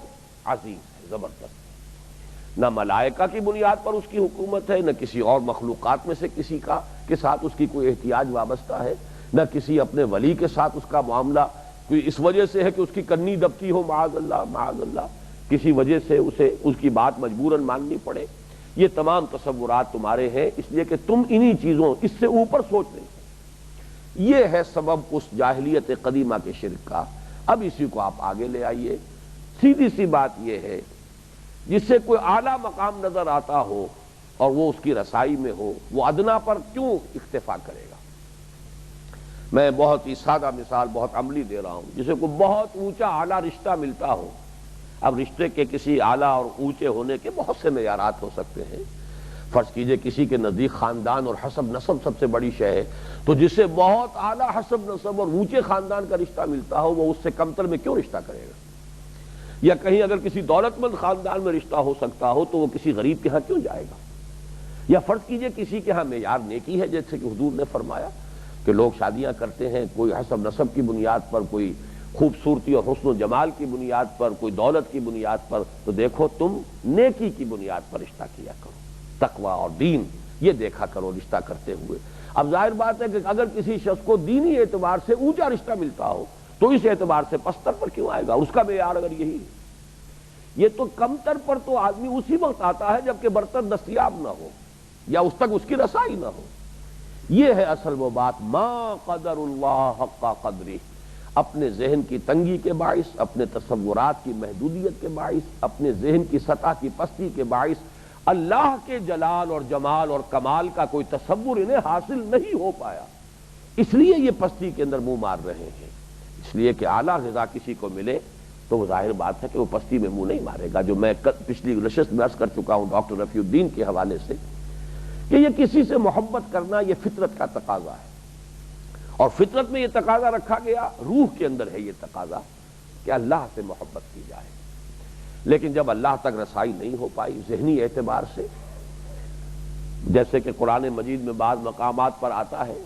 عزیز ہے، زبردست۔ نہ ملائکہ کی بنیاد پر اس کی حکومت ہے، نہ کسی اور مخلوقات میں سے کسی کا کے ساتھ اس کی کوئی احتیاج وابستہ ہے، نہ کسی اپنے ولی کے ساتھ اس کا معاملہ کوئی اس وجہ سے ہے کہ اس کی کنی دبتی ہو، معاذ اللہ معاذ اللہ، کسی وجہ سے اسے اس کی بات مجبوراً ماننی پڑے۔ یہ تمام تصورات تمہارے ہیں اس لیے کہ تم انہی چیزوں، اس سے اوپر سوچ نہیں سکتے۔ یہ ہے سبب اس جاہلیت قدیمہ کے شرک کا۔ اب اسی کو آپ آگے لے آئیے، سیدھی سی بات یہ ہے، جس سے کوئی اعلیٰ مقام نظر آتا ہو اور وہ اس کی رسائی میں ہو، وہ ادنا پر کیوں اکتفا کرے گا؟ میں بہت ہی سادہ مثال، بہت عملی دے رہا ہوں، جسے کوئی بہت اونچا اعلیٰ رشتہ ملتا ہو۔ اب رشتے کے کسی اعلیٰ اور اونچے ہونے کے بہت سے معیارات ہو سکتے ہیں۔ فرض کیجئے کسی کے نزدیک خاندان اور حسب نسب سب سے بڑی شے ہے، تو جسے بہت اعلیٰ حسب نسب اور اونچے خاندان کا رشتہ ملتا ہو وہ اس سے کمتر میں کیوں رشتہ کرے گا؟ یا کہیں اگر کسی دولت مند خاندان میں رشتہ ہو سکتا ہو تو وہ کسی غریب کے ہاں کیوں جائے گا؟ یا فرض کیجئے کسی کے ہاں معیار نیکی ہے، جیسے کہ حضور نے فرمایا کہ لوگ شادیاں کرتے ہیں کوئی حسب نسب کی بنیاد پر، کوئی خوبصورتی اور حسن و جمال کی بنیاد پر، کوئی دولت کی بنیاد پر، تو دیکھو تم نیکی کی بنیاد پر رشتہ کیا کرو، تقوی اور دین یہ دیکھا کرو رشتہ کرتے ہوئے۔ اب ظاہر بات ہے کہ اگر کسی شخص کو دینی اعتبار سے اونچا رشتہ ملتا ہو تو اس اعتبار سے پستر پر کیوں آئے گا؟ اس کا معیار اگر یہی ہے، یہ تو کمتر پر تو آدمی اسی وقت آتا ہے جبکہ برتر دستیاب نہ ہو یا اس تک اس کی رسائی نہ ہو۔ یہ ہے اصل وہ بات، ما قدر اللہ حق قدری، اپنے ذہن کی تنگی کے باعث، اپنے تصورات کی محدودیت کے باعث، اپنے ذہن کی سطح کی پستی کے باعث اللہ کے جلال اور جمال اور کمال کا کوئی تصور انہیں حاصل نہیں ہو پایا، اس لیے یہ پستی کے اندر منہ مار رہے ہیں۔ اس لیے کہ اعلیٰ غذا کسی کو ملے تو وہ ظاہر بات ہے کہ وہ پستی میں منہ نہیں مارے گا، جو میں پچھلی نشست میں عرض کر چکا ہوں ڈاکٹر رفیع الدین کے حوالے سے کہ یہ کسی سے محبت کرنا یہ فطرت کا تقاضا ہے، اور فطرت میں یہ تقاضا رکھا گیا، روح کے اندر ہے یہ تقاضا کہ اللہ سے محبت کی جائے۔ لیکن جب اللہ تک رسائی نہیں ہو پائی ذہنی اعتبار سے، جیسے کہ قرآن مجید میں بعض مقامات پر آتا ہے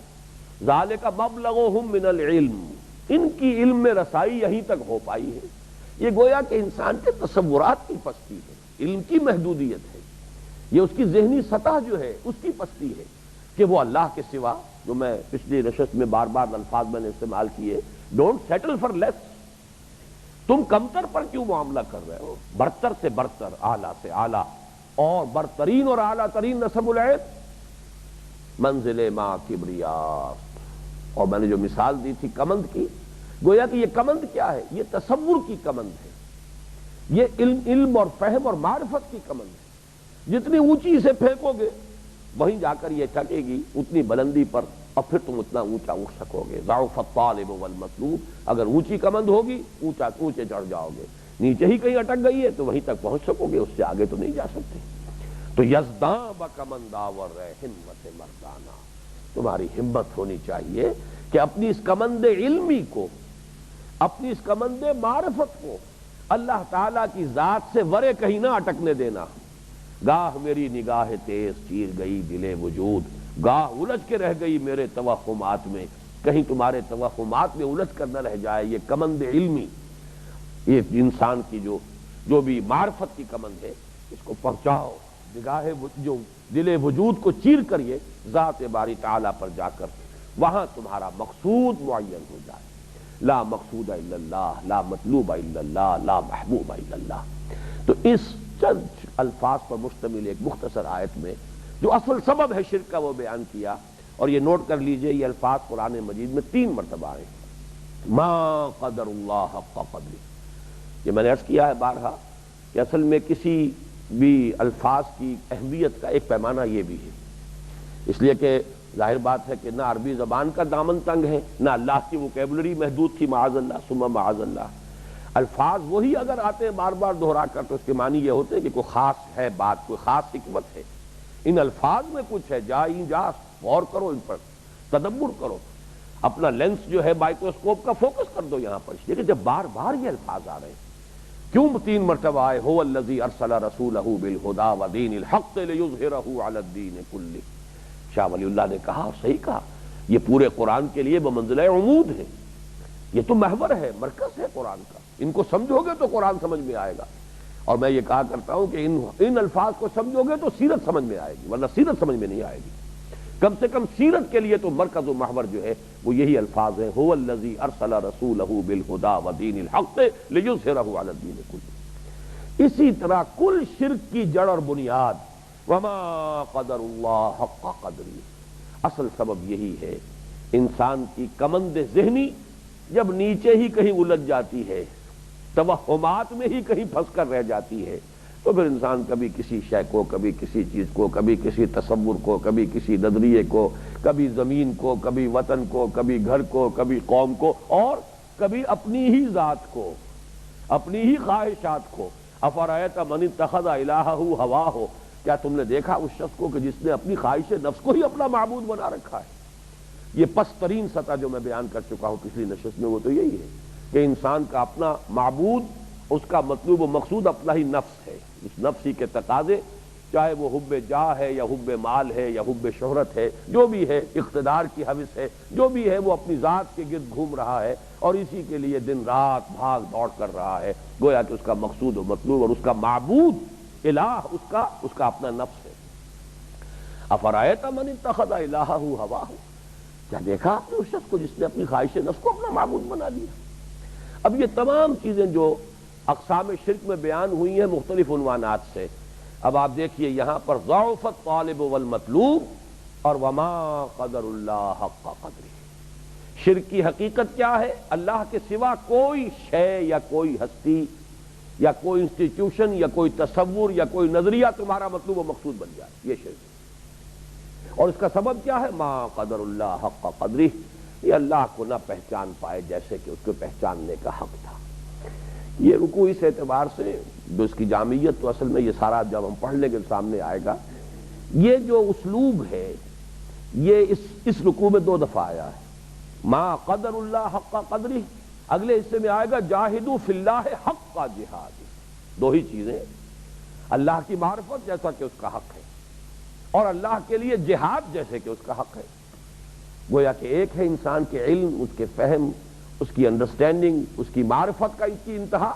ذالک مبلغہم من العلم، ان کی علم میں رسائی یہیں تک ہو پائی ہے، یہ گویا کہ انسان کے تصورات کی پستی ہے، علم کی محدودیت ہے، یہ اس کی ذہنی سطح جو ہے اس کی پستی ہے کہ وہ اللہ کے سوا، جو میں پچھلی نشست میں بار بار الفاظ میں نے استعمال کیے، ڈونٹ سیٹل فار لیس، تم کمتر پر کیوں معاملہ کر رہے ہو؟ برتر سے برتر، اعلیٰ سے اعلیٰ، اور برترین اور اعلیٰ ترین نسب العین منزل ما کبریاء۔ اور میں نے جو مثال دی تھی کمند کی، گویا کہ یہ کمند کیا ہے؟ یہ تصور کی کمند ہے، یہ علم اور فہم اور معرفت کی کمند ہے۔ جتنی اونچی اسے پھینکو گے وہیں جا کر یہ ٹکے گی اتنی بلندی پر، اور پھر تم اتنا اونچا اٹھ سکو گے۔ ضعف الطالب والمطلوب، اگر اونچی کمند ہوگی اونچے چڑھ جاؤ گے، نیچے ہی کہیں اٹک گئی ہے تو وہیں تک پہنچ سکو گے، اس سے آگے تو نہیں جا سکتے۔ تو یزداں بکمند آور ہمت مردانہ، تمہاری ہمت ہونی چاہیے کہ اپنی اس کمند علمی کو، اپنی اس کمند معرفت کو اللہ تعالیٰ کی ذات سے ورے کہیں نہ اٹکنے دینا۔ گاہ میری نگاہ تیز چیر گئی دل وجود، گاہ الجھ کے رہ گئی میرے توہمات میں، کہیں تمہارے توہمات میں الجھ کر نہ رہ جائے یہ کمند علمی، یہ انسان کی جو بھی معرفت کی کمند ہے اس کو پہنچاؤ، نگاہ جو دل وجود کو چیر کر یہ ذات باری تعالیٰ پر جا کر وہاں تمہارا مقصود معین ہو جائے۔ لا مقصود الا اللہ، لا مطلوب الا اللہ، لا محبوب الا اللہ۔ تو اس چند الفاظ پر مشتمل ایک مختصر آیت میں جو اصل سبب ہے شرک کا وہ بیان کیا، اور یہ نوٹ کر لیجئے یہ الفاظ قرآن مجید میں 3 مرتبہ آئے، ما قدر اللہ حق قدری۔ یہ میں نے عرض کیا ہے بارہا کہ اصل میں کسی بھی الفاظ کی اہمیت کا ایک پیمانہ یہ بھی ہے، اس لیے کہ ظاہر بات ہے کہ نہ عربی زبان کا دامن تنگ ہے، نہ اللہ کی ووکیبلری محدود تھی، معاذ اللہ ثم معاذ اللہ۔ الفاظ وہی اگر آتے ہیں بار بار دہرا کر تو اس کے معنی یہ ہوتے ہیں کہ کوئی خاص ہے بات، کوئی خاص حکمت ہے ان الفاظ میں، کچھ ہے، جا غور کرو ان پر، تدبر کرو، اپنا لینس جو ہے مائکروسکوپ کا فوکس کر دو یہاں پر۔ لیکن جب بار بار یہ الفاظ آ رہے ہیں، کیوں 3 مرتبہ آئے؟ هو الذی ارسل رسولہ بالہدی ودین الحق لیظہرہ علی الدین کلہ۔ شاہ ولی اللہ نے کہا، اور صحیح کہا، یہ پورے قرآن کے لیے بمنزلہ عمود ہے، یہ تو محور ہے، مرکز ہے قرآن کا، ان کو سمجھو گے تو قرآن سمجھ میں آئے گا۔ اور میں یہ کہا کرتا ہوں کہ ان الفاظ کو سمجھو گے تو سیرت سمجھ میں آئے گی، ورنہ سیرت سمجھ میں نہیں آئے گی۔ کم سے کم سیرت کے لیے تو مرکز و محور جو ہے وہ یہی الفاظ ہیں، هو الذی ارسل رسولہ بالہدی ودین الحق لیظہرہ علی الدین کلہ۔ اسی طرح کل شرک کی جڑ اور بنیاد وما قدر اللہ حق قدری، اصل سبب یہی ہے، انسان کی کمند ذہنی جب نیچے ہی کہیں الجھ جاتی ہے، توہمات میں ہی کہیں پھنس کر رہ جاتی ہے، تو پھر انسان کبھی کسی شے کو، کبھی کسی چیز کو، کبھی کسی تصور کو، کبھی کسی نظریے کو، کبھی زمین کو، کبھی وطن کو، کبھی گھر کو، کبھی قوم کو، اور کبھی اپنی ہی ذات کو، اپنی ہی خواہشات کو۔ افرأیت من اتخذ الہہ ہواہ، کیا تم نے دیکھا اس شخص کو کہ جس نے اپنی خواہش نفس کو ہی اپنا معبود بنا رکھا ہے؟ یہ پست ترین سطح جو میں بیان کر چکا ہوں پچھلی نشست میں وہ تو یہی ہے کہ انسان کا اپنا معبود اس کا مطلوب و مقصود اپنا ہی نفس ہے، اس نفس ہی کے تقاضے، چاہے وہ حب جاہ ہے یا حب مال ہے یا حب شہرت ہے، جو بھی ہے، اقتدار کی ہوس ہے، جو بھی ہے، وہ اپنی ذات کے گرد گھوم رہا ہے اور اسی کے لیے دن رات بھاگ دوڑ کر رہا ہے، گویا کہ اس کا مقصود و مطلوب اور اس کا معبود الہ اس کا اپنا نفس ہے۔ افرأیت من اتخذ الہہ ہواہ، کیا دیکھا آپ نے اس شخص کو جس نے اپنی خواہش نفس کو اپنا معبود بنا لیا؟ اب یہ تمام چیزیں جو اقسام شرک میں بیان ہوئی ہیں مختلف عنوانات سے، اب آپ دیکھیے یہاں پر ضعف الطالب والمطلوب اور وما قدر اللہ حق قدرہ۔ شرک کی حقیقت کیا ہے؟ اللہ کے سوا کوئی شے یا کوئی ہستی یا کوئی انسٹیٹیوشن یا کوئی تصور یا کوئی نظریہ تمہارا مطلوب و مقصود بن جائے، یہ شرک۔ اور اس کا سبب کیا ہے؟ ما قدر اللہ حق قدرہ، یہ اللہ کو نہ پہچان پائے جیسے کہ اس کو پہچاننے کا حق تھا۔ یہ رکوع اس اعتبار سے جو اس کی جامعیت تو اصل میں یہ سارا جب ہم پڑھ لیں گے سامنے آئے گا، یہ جو اسلوب ہے یہ اس رکوع میں 2 دفعہ آیا ہے، ما قدر اللہ حق قدرہ، اگلے حصے میں آئے گا جاہدوا فی اللہ حق جہاد، 2 ہی چیزیں، اللہ کی معرفت جیسا کہ اس کا حق ہے اور اللہ کے لیے جہاد جیسے کہ اس کا حق ہے۔ گویا کہ ایک ہے انسان کے علم، اس کے فہم، اس کی انڈرسٹینڈنگ، اس کی معرفت کا اس کی انتہا،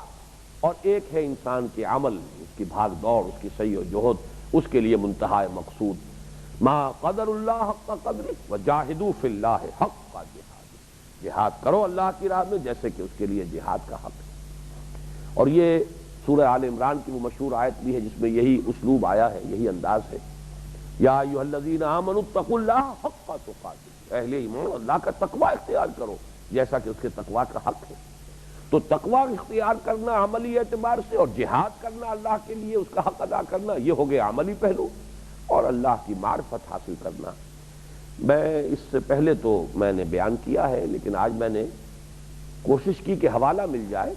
اور ایک ہے انسان کے عمل، اس کی بھاگ دوڑ، اس کی سعی و جہد، اس کے لیے منتہا مقصود۔ ما قدر اللہ حق قدرہ وجاہدوا فی اللہ حق جہاد، جہاد کرو اللہ کی راہ میں جیسے کہ اس کے لیے جہاد کا حق ہے۔ اور یہ سورہ آل عمران کی وہ مشہور آیت بھی ہے جس میں یہی اسلوب آیا ہے، یہی انداز ہے، یا ایھا الذین آمنوا اتقوا اللہ حق تقاتہ، اہل ایمان اللہ کا تقوی اختیار کرو جیسا کہ اس کے تقوی کا حق ہے۔ تو تقوی اختیار کرنا عملی اعتبار سے اور جہاد کرنا اللہ کے لیے اس کا حق ادا کرنا، یہ ہو گیا عملی پہلو، اور اللہ کی معرفت حاصل کرنا۔ میں اس سے پہلے تو میں نے بیان کیا ہے، لیکن آج میں نے کوشش کی کہ حوالہ مل جائے،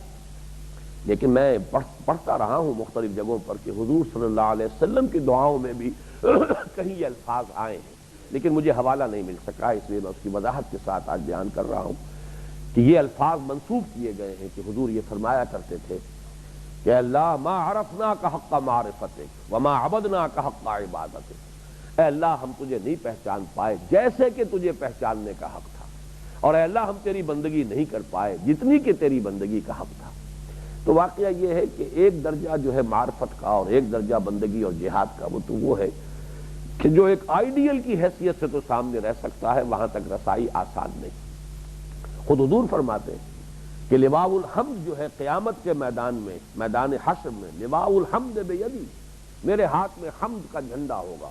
لیکن میں پڑھتا رہا ہوں مختلف جگہوں پر کہ حضور صلی اللہ علیہ وسلم کی دعاؤں میں بھی کہیں یہ الفاظ آئے ہیں، لیکن مجھے حوالہ نہیں مل سکا، اس لیے میں اس کی وضاحت کے ساتھ آج بیان کر رہا ہوں کہ یہ الفاظ منسوب کیے گئے ہیں کہ حضور یہ فرمایا کرتے تھے کہ اللہ ما عرفناک حق معرفتک وما عبدناک حق عبادتک، اے اللہ ہم تجھے نہیں پہچان پائے جیسے کہ تجھے پہچاننے کا حق تھا، اور اے اللہ ہم تیری بندگی نہیں کر پائے جتنی کہ تیری بندگی کا حق تھا۔ تو واقعہ یہ ہے کہ ایک درجہ جو ہے معرفت کا اور ایک درجہ بندگی اور جہاد کا، وہ ہے کہ جو ایک آئیڈیل کی حیثیت سے تو سامنے رہ سکتا ہے، وہاں تک رسائی آسان نہیں۔ خود حضور فرماتے ہیں کہ لواء الحمد جو ہے قیامت کے میدان میں، میدان حشر میں، لواء الحمد بیدی، میرے ہاتھ میں حمد کا جھنڈا ہوگا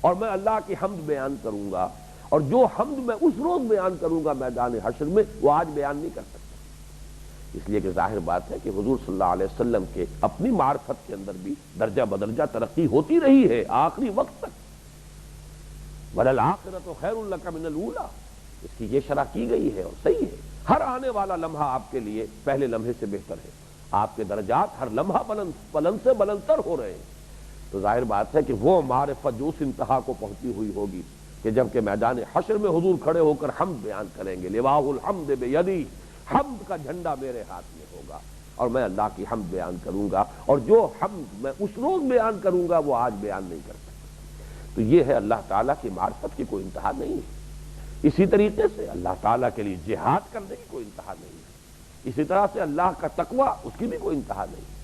اور میں اللہ کی حمد بیان کروں گا، اور جو حمد میں اس روز بیان کروں گا میدان حشر میں وہ آج بیان نہیں کر سکتا، اس لیے کہ ظاہر بات ہے کہ حضور صلی اللہ علیہ وسلم کے اپنی معرفت کے اندر بھی درجہ بدرجہ ترقی ہوتی رہی ہے آخری وقت تک۔ وَلَلْآخِرَةُ خَيْرٌ لَكَ مِنَ الْأُولَىٰ، اس کی یہ شرح کی گئی ہے اور صحیح ہے، ہر آنے والا لمحہ آپ کے لیے پہلے لمحے سے بہتر ہے، آپ کے درجات ہر لمحہ بلند سے بلندتر ہو رہے ہیں۔ تو ظاہر بات ہے کہ وہ معرفت جو اس انتہا کو پہنچی ہوئی ہوگی کہ جب کہ میدان حشر میں حضور کھڑے ہو کر حمد بیان کریں گے، لواء الحمد بیدی، حمد کا جھنڈا میرے ہاتھ میں ہوگا اور میں اللہ کی حمد بیان کروں گا، اور جو حمد میں اس روز بیان کروں گا وہ آج بیان نہیں کر سکتا۔ تو یہ ہے اللہ تعالیٰ کی معرفت کی کوئی انتہا نہیں ہے۔ اسی طریقے سے اللہ تعالیٰ کے لیے جہاد کرنے کی کوئی انتہا نہیں ہے، اسی طرح سے اللہ کا تقوی اس کی بھی کوئی انتہا نہیں ہے۔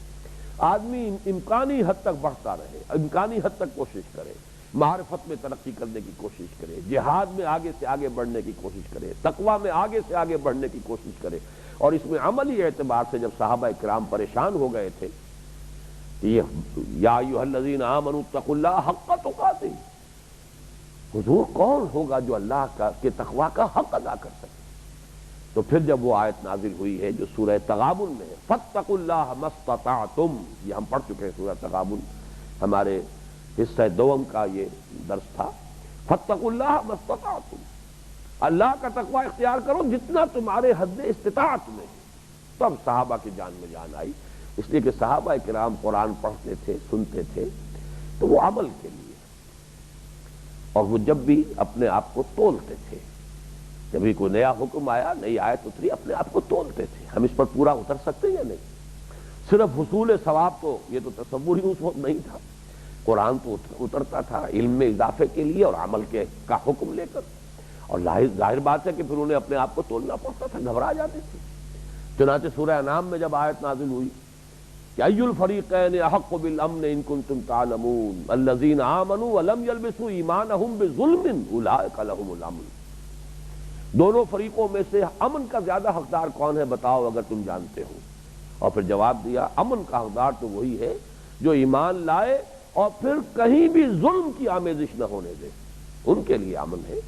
آدمی امکانی حد تک بڑھتا رہے، امکانی حد تک کوشش کرے، معرفت میں ترقی کرنے کی کوشش کرے، جہاد میں آگے سے آگے بڑھنے کی کوشش کرے، تقوی میں آگے سے آگے بڑھنے کی کوشش کرے، اور اس میں عملی اعتبار سے جب صحابہ کرام پریشان ہو گئے تھے کہ یہ یا ایھا الذین آمنوا اتقوا اللہ حق تقاتہ، حضور کون ہوگا جو اللہ کے تقوی کا حق ادا کر سکے؟ تو پھر جب وہ آیت نازل ہوئی ہے جو سورہ تغابن میں ہے، فاتقوا اللہ ما استطعتم، یہ ہم پڑھ چکے ہیں سورہ تغابن، ہمارے حصہ دوم کا یہ درس تھا، فاتقوا اللہ ما استطعتم، اللہ کا تقوی اختیار کرو جتنا تمہارے حد استطاعت میں ہے۔ تب صحابہ کی جان میں جان آئی، اس لیے کہ صحابہ کرام قرآن پڑھتے تھے، سنتے تھے تو وہ عمل کے لیے، اور وہ جب بھی اپنے آپ کو تولتے تھے، جب بھی کوئی نیا حکم آیا، نئی آیت اتری، اپنے آپ کو تولتے تھے، ہم اس پر پورا اتر سکتے ہیں یا نہیں؟ صرف حصول ثواب تو یہ تو تصور ہی اس وقت نہیں تھا، قرآن تو اترتا تھا علم میں اضافے کے لیے اور عمل کا حکم لے کر، اور ظاہر بات ہے کہ پھر انہیں اپنے آپ کو تولنا پڑتا تھا، گھبرا جاتے تھے۔ چنانچہ سورہ انعام میں جب آیت نازل ہوئی کہ ای الفریقین احق بالامن ان کنتم تعلمون الذین آمنوا ولم یلبسوا ایمانہم بظلم اولئک لہم الامن، دونوں فریقوں میں سے امن کا زیادہ حقدار کون ہے بتاؤ اگر تم جانتے ہو، اور پھر جواب دیا امن کا حقدار تو وہی ہے جو ایمان لائے اور پھر کہیں بھی ظلم کی آمیزش نہ ہونے دے، ان کے لیے امن ہے۔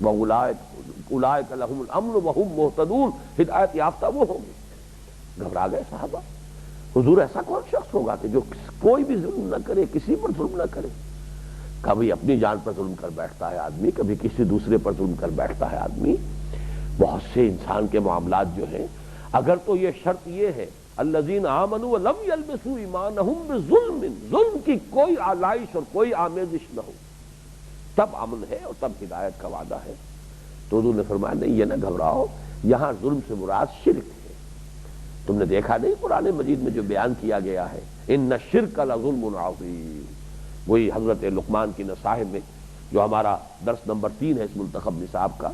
اولئک لہم الامن وہم مہتدون، ہدایت یافتہ وہ ہوں گے۔ گھبرا گئے صحابہ، حضور ایسا کون شخص ہوگا کہ جو کوئی بھی ظلم نہ کرے، کسی پر ظلم نہ کرے؟ کبھی اپنی جان پر ظلم کر بیٹھتا ہے آدمی، کبھی کسی دوسرے پر ظلم کر بیٹھتا ہے آدمی۔ بہت سے انسان کے معاملات جو ہیں، اگر تو یہ شرط یہ ہے الذین آمنوا ولم یلبسوا ایمانہم بظلم، ظلم کی کوئی آلائش اور کوئی آمیزش نہ ہو، تب امن ہے اور تب ہدایت کا وعدہ ہے۔ تو حضور نے فرمایا نہیں، یہ نہ گھبراؤ، یہاں ظلم سے مراد شرک ہے۔ تم نے دیکھا نہیں قرآن مجید میں جو بیان کیا گیا ہے ان الشرک لظلم عظیم، وہی حضرت لقمان کی نصائح میں جو ہمارا درس نمبر 3 ہے اس منتخب نصاب کا،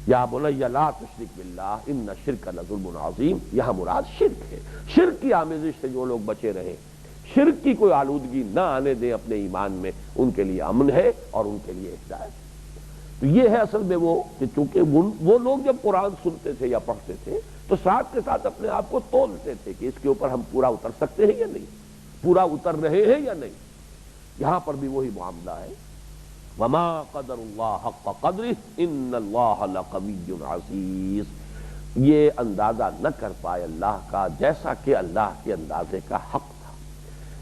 یا بنی لا تشرک باللہ ان الشرک لظلم عظیم، یہاں مراد شرک ہے۔ شرک کی آمیزش سے جو لوگ بچے رہے، شرک کی کوئی آلودگی نہ آنے دیں اپنے ایمان میں، ان کے لیے امن ہے اور ان کے لیے ہدایت۔ تو یہ ہے اصل میں وہ کہ چونکہ وہ لوگ جب قرآن سنتے تھے یا پڑھتے تھے تو ساتھ کے ساتھ اپنے آپ کو تولتے تھے کہ اس کے اوپر ہم پورا اتر سکتے ہیں یا نہیں، پورا اتر رہے ہیں یا نہیں۔ یہاں پر بھی وہی معاملہ ہے، وما قدر اللہ حق قدرہ ان اللہ لقوی عزیز، یہ اندازہ نہ کر پائے اللہ کا جیسا کہ اللہ کے اندازے کا حق تھا۔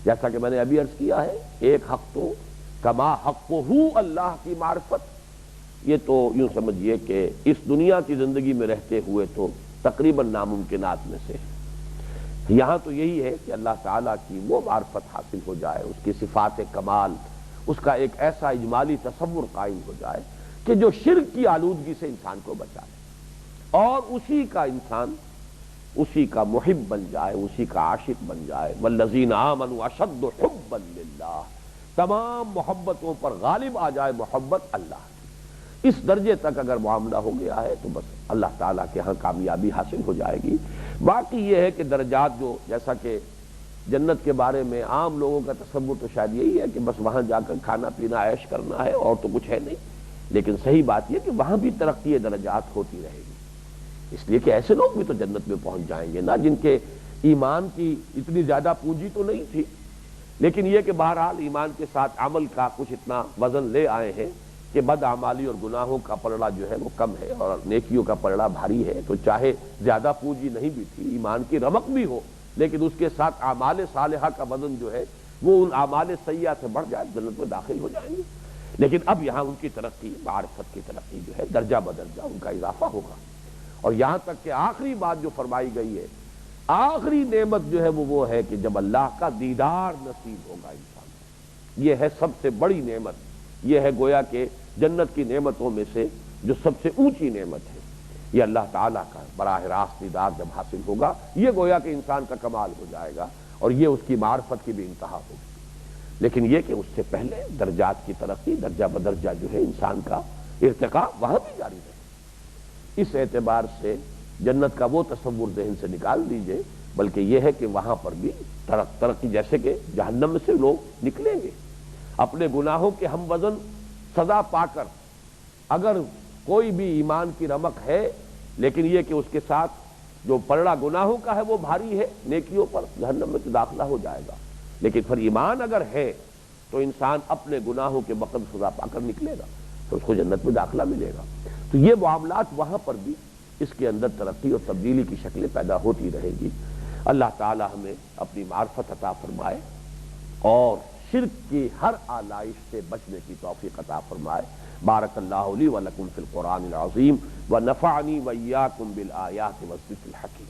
جیسا کہ میں نے ابھی عرض کیا ہے، ایک حق تو کما حقہ اللہ کی معرفت، یہ تو یوں سمجھیے کہ اس دنیا کی زندگی میں رہتے ہوئے تو تقریباً ناممکنات میں سے ہے۔ یہاں تو یہی ہے کہ اللہ تعالیٰ کی وہ معرفت حاصل ہو جائے، اس کی صفات کمال، اس کا ایک ایسا اجمالی تصور قائم ہو جائے کہ جو شرک کی آلودگی سے انسان کو بچائے، اور اسی کا انسان اسی کا محب بن جائے، اسی کا عاشق بن جائے۔ والذین آمنوا اشد حبا للہ، تمام محبتوں پر غالب آ جائے محبت اللہ کی۔ اس درجے تک اگر معاملہ ہو گیا ہے تو بس اللہ تعالیٰ کے ہاں کامیابی حاصل ہو جائے گی۔ باقی یہ ہے کہ درجات جو، جیسا کہ جنت کے بارے میں عام لوگوں کا تصور تو شاید یہی ہے کہ بس وہاں جا کر کھانا پینا عیش کرنا ہے اور تو کچھ ہے نہیں، لیکن صحیح بات یہ کہ وہاں بھی ترقی درجات ہوتی رہے گی، اس لیے کہ ایسے لوگ بھی تو جنت میں پہنچ جائیں گے نا جن کے ایمان کی اتنی زیادہ پونجی تو نہیں تھی، لیکن یہ کہ بہرحال ایمان کے ساتھ عمل کا کچھ اتنا وزن لے آئے ہیں کہ بد اعمالی اور گناہوں کا پلڑا جو ہے وہ کم ہے اور نیکیوں کا پلڑا بھاری ہے۔ تو چاہے زیادہ پونجی نہیں بھی تھی، ایمان کی رمق بھی ہو، لیکن اس کے ساتھ اعمال صالحہ کا وزن جو ہے وہ ان اعمال سیئہ سے بڑھ جائے، جنت میں داخل ہو جائیں گے۔ لیکن اب یہاں ان کی ترقی، معرفت کی ترقی جو ہے درجہ بدرجہ ان کا اضافہ ہوگا، اور یہاں تک کہ آخری بات جو فرمائی گئی ہے، آخری نعمت جو ہے وہ ہے کہ جب اللہ کا دیدار نصیب ہوگا انسان کو، یہ ہے سب سے بڑی نعمت، یہ ہے گویا کہ جنت کی نعمتوں میں سے جو سب سے اونچی نعمت ہے، یہ اللہ تعالیٰ کا براہ راست دیدار جب حاصل ہوگا، یہ گویا کہ انسان کا کمال ہو جائے گا اور یہ اس کی معرفت کی بھی انتہا ہوگی۔ لیکن یہ کہ اس سے پہلے درجات کی ترقی، درجہ بدرجہ جو ہے انسان کا ارتقاء وہاں بھی جاری رہے۔ اس اعتبار سے جنت کا وہ تصور ذہن سے نکال دیجئے، بلکہ یہ ہے کہ وہاں پر بھی ترقی، جیسے کہ جہنم میں سے لوگ نکلیں گے اپنے گناہوں کے ہم وزن سزا پا کر، اگر کوئی بھی ایمان کی رمق ہے لیکن یہ کہ اس کے ساتھ جو پلڑا گناہوں کا ہے وہ بھاری ہے، نیکیوں پر جہنم میں تو داخلہ ہو جائے گا، لیکن پھر ایمان اگر ہے تو انسان اپنے گناہوں کے بقدر سزا پا کر نکلے گا تو اس کو جنت میں داخلہ ملے گا۔ تو یہ معاملات وہاں پر بھی اس کے اندر ترقی اور تبدیلی کی شکلیں پیدا ہوتی رہے گی۔ اللہ تعالی ہمیں اپنی معرفت عطا فرمائے اور شرک کی ہر آلائش سے بچنے کی توفیق عطا فرمائے۔ بارک اللہ لی و لکم فی القرآن العظیم ونفعنی وإیاکم بالآیات والذکر الحکیم۔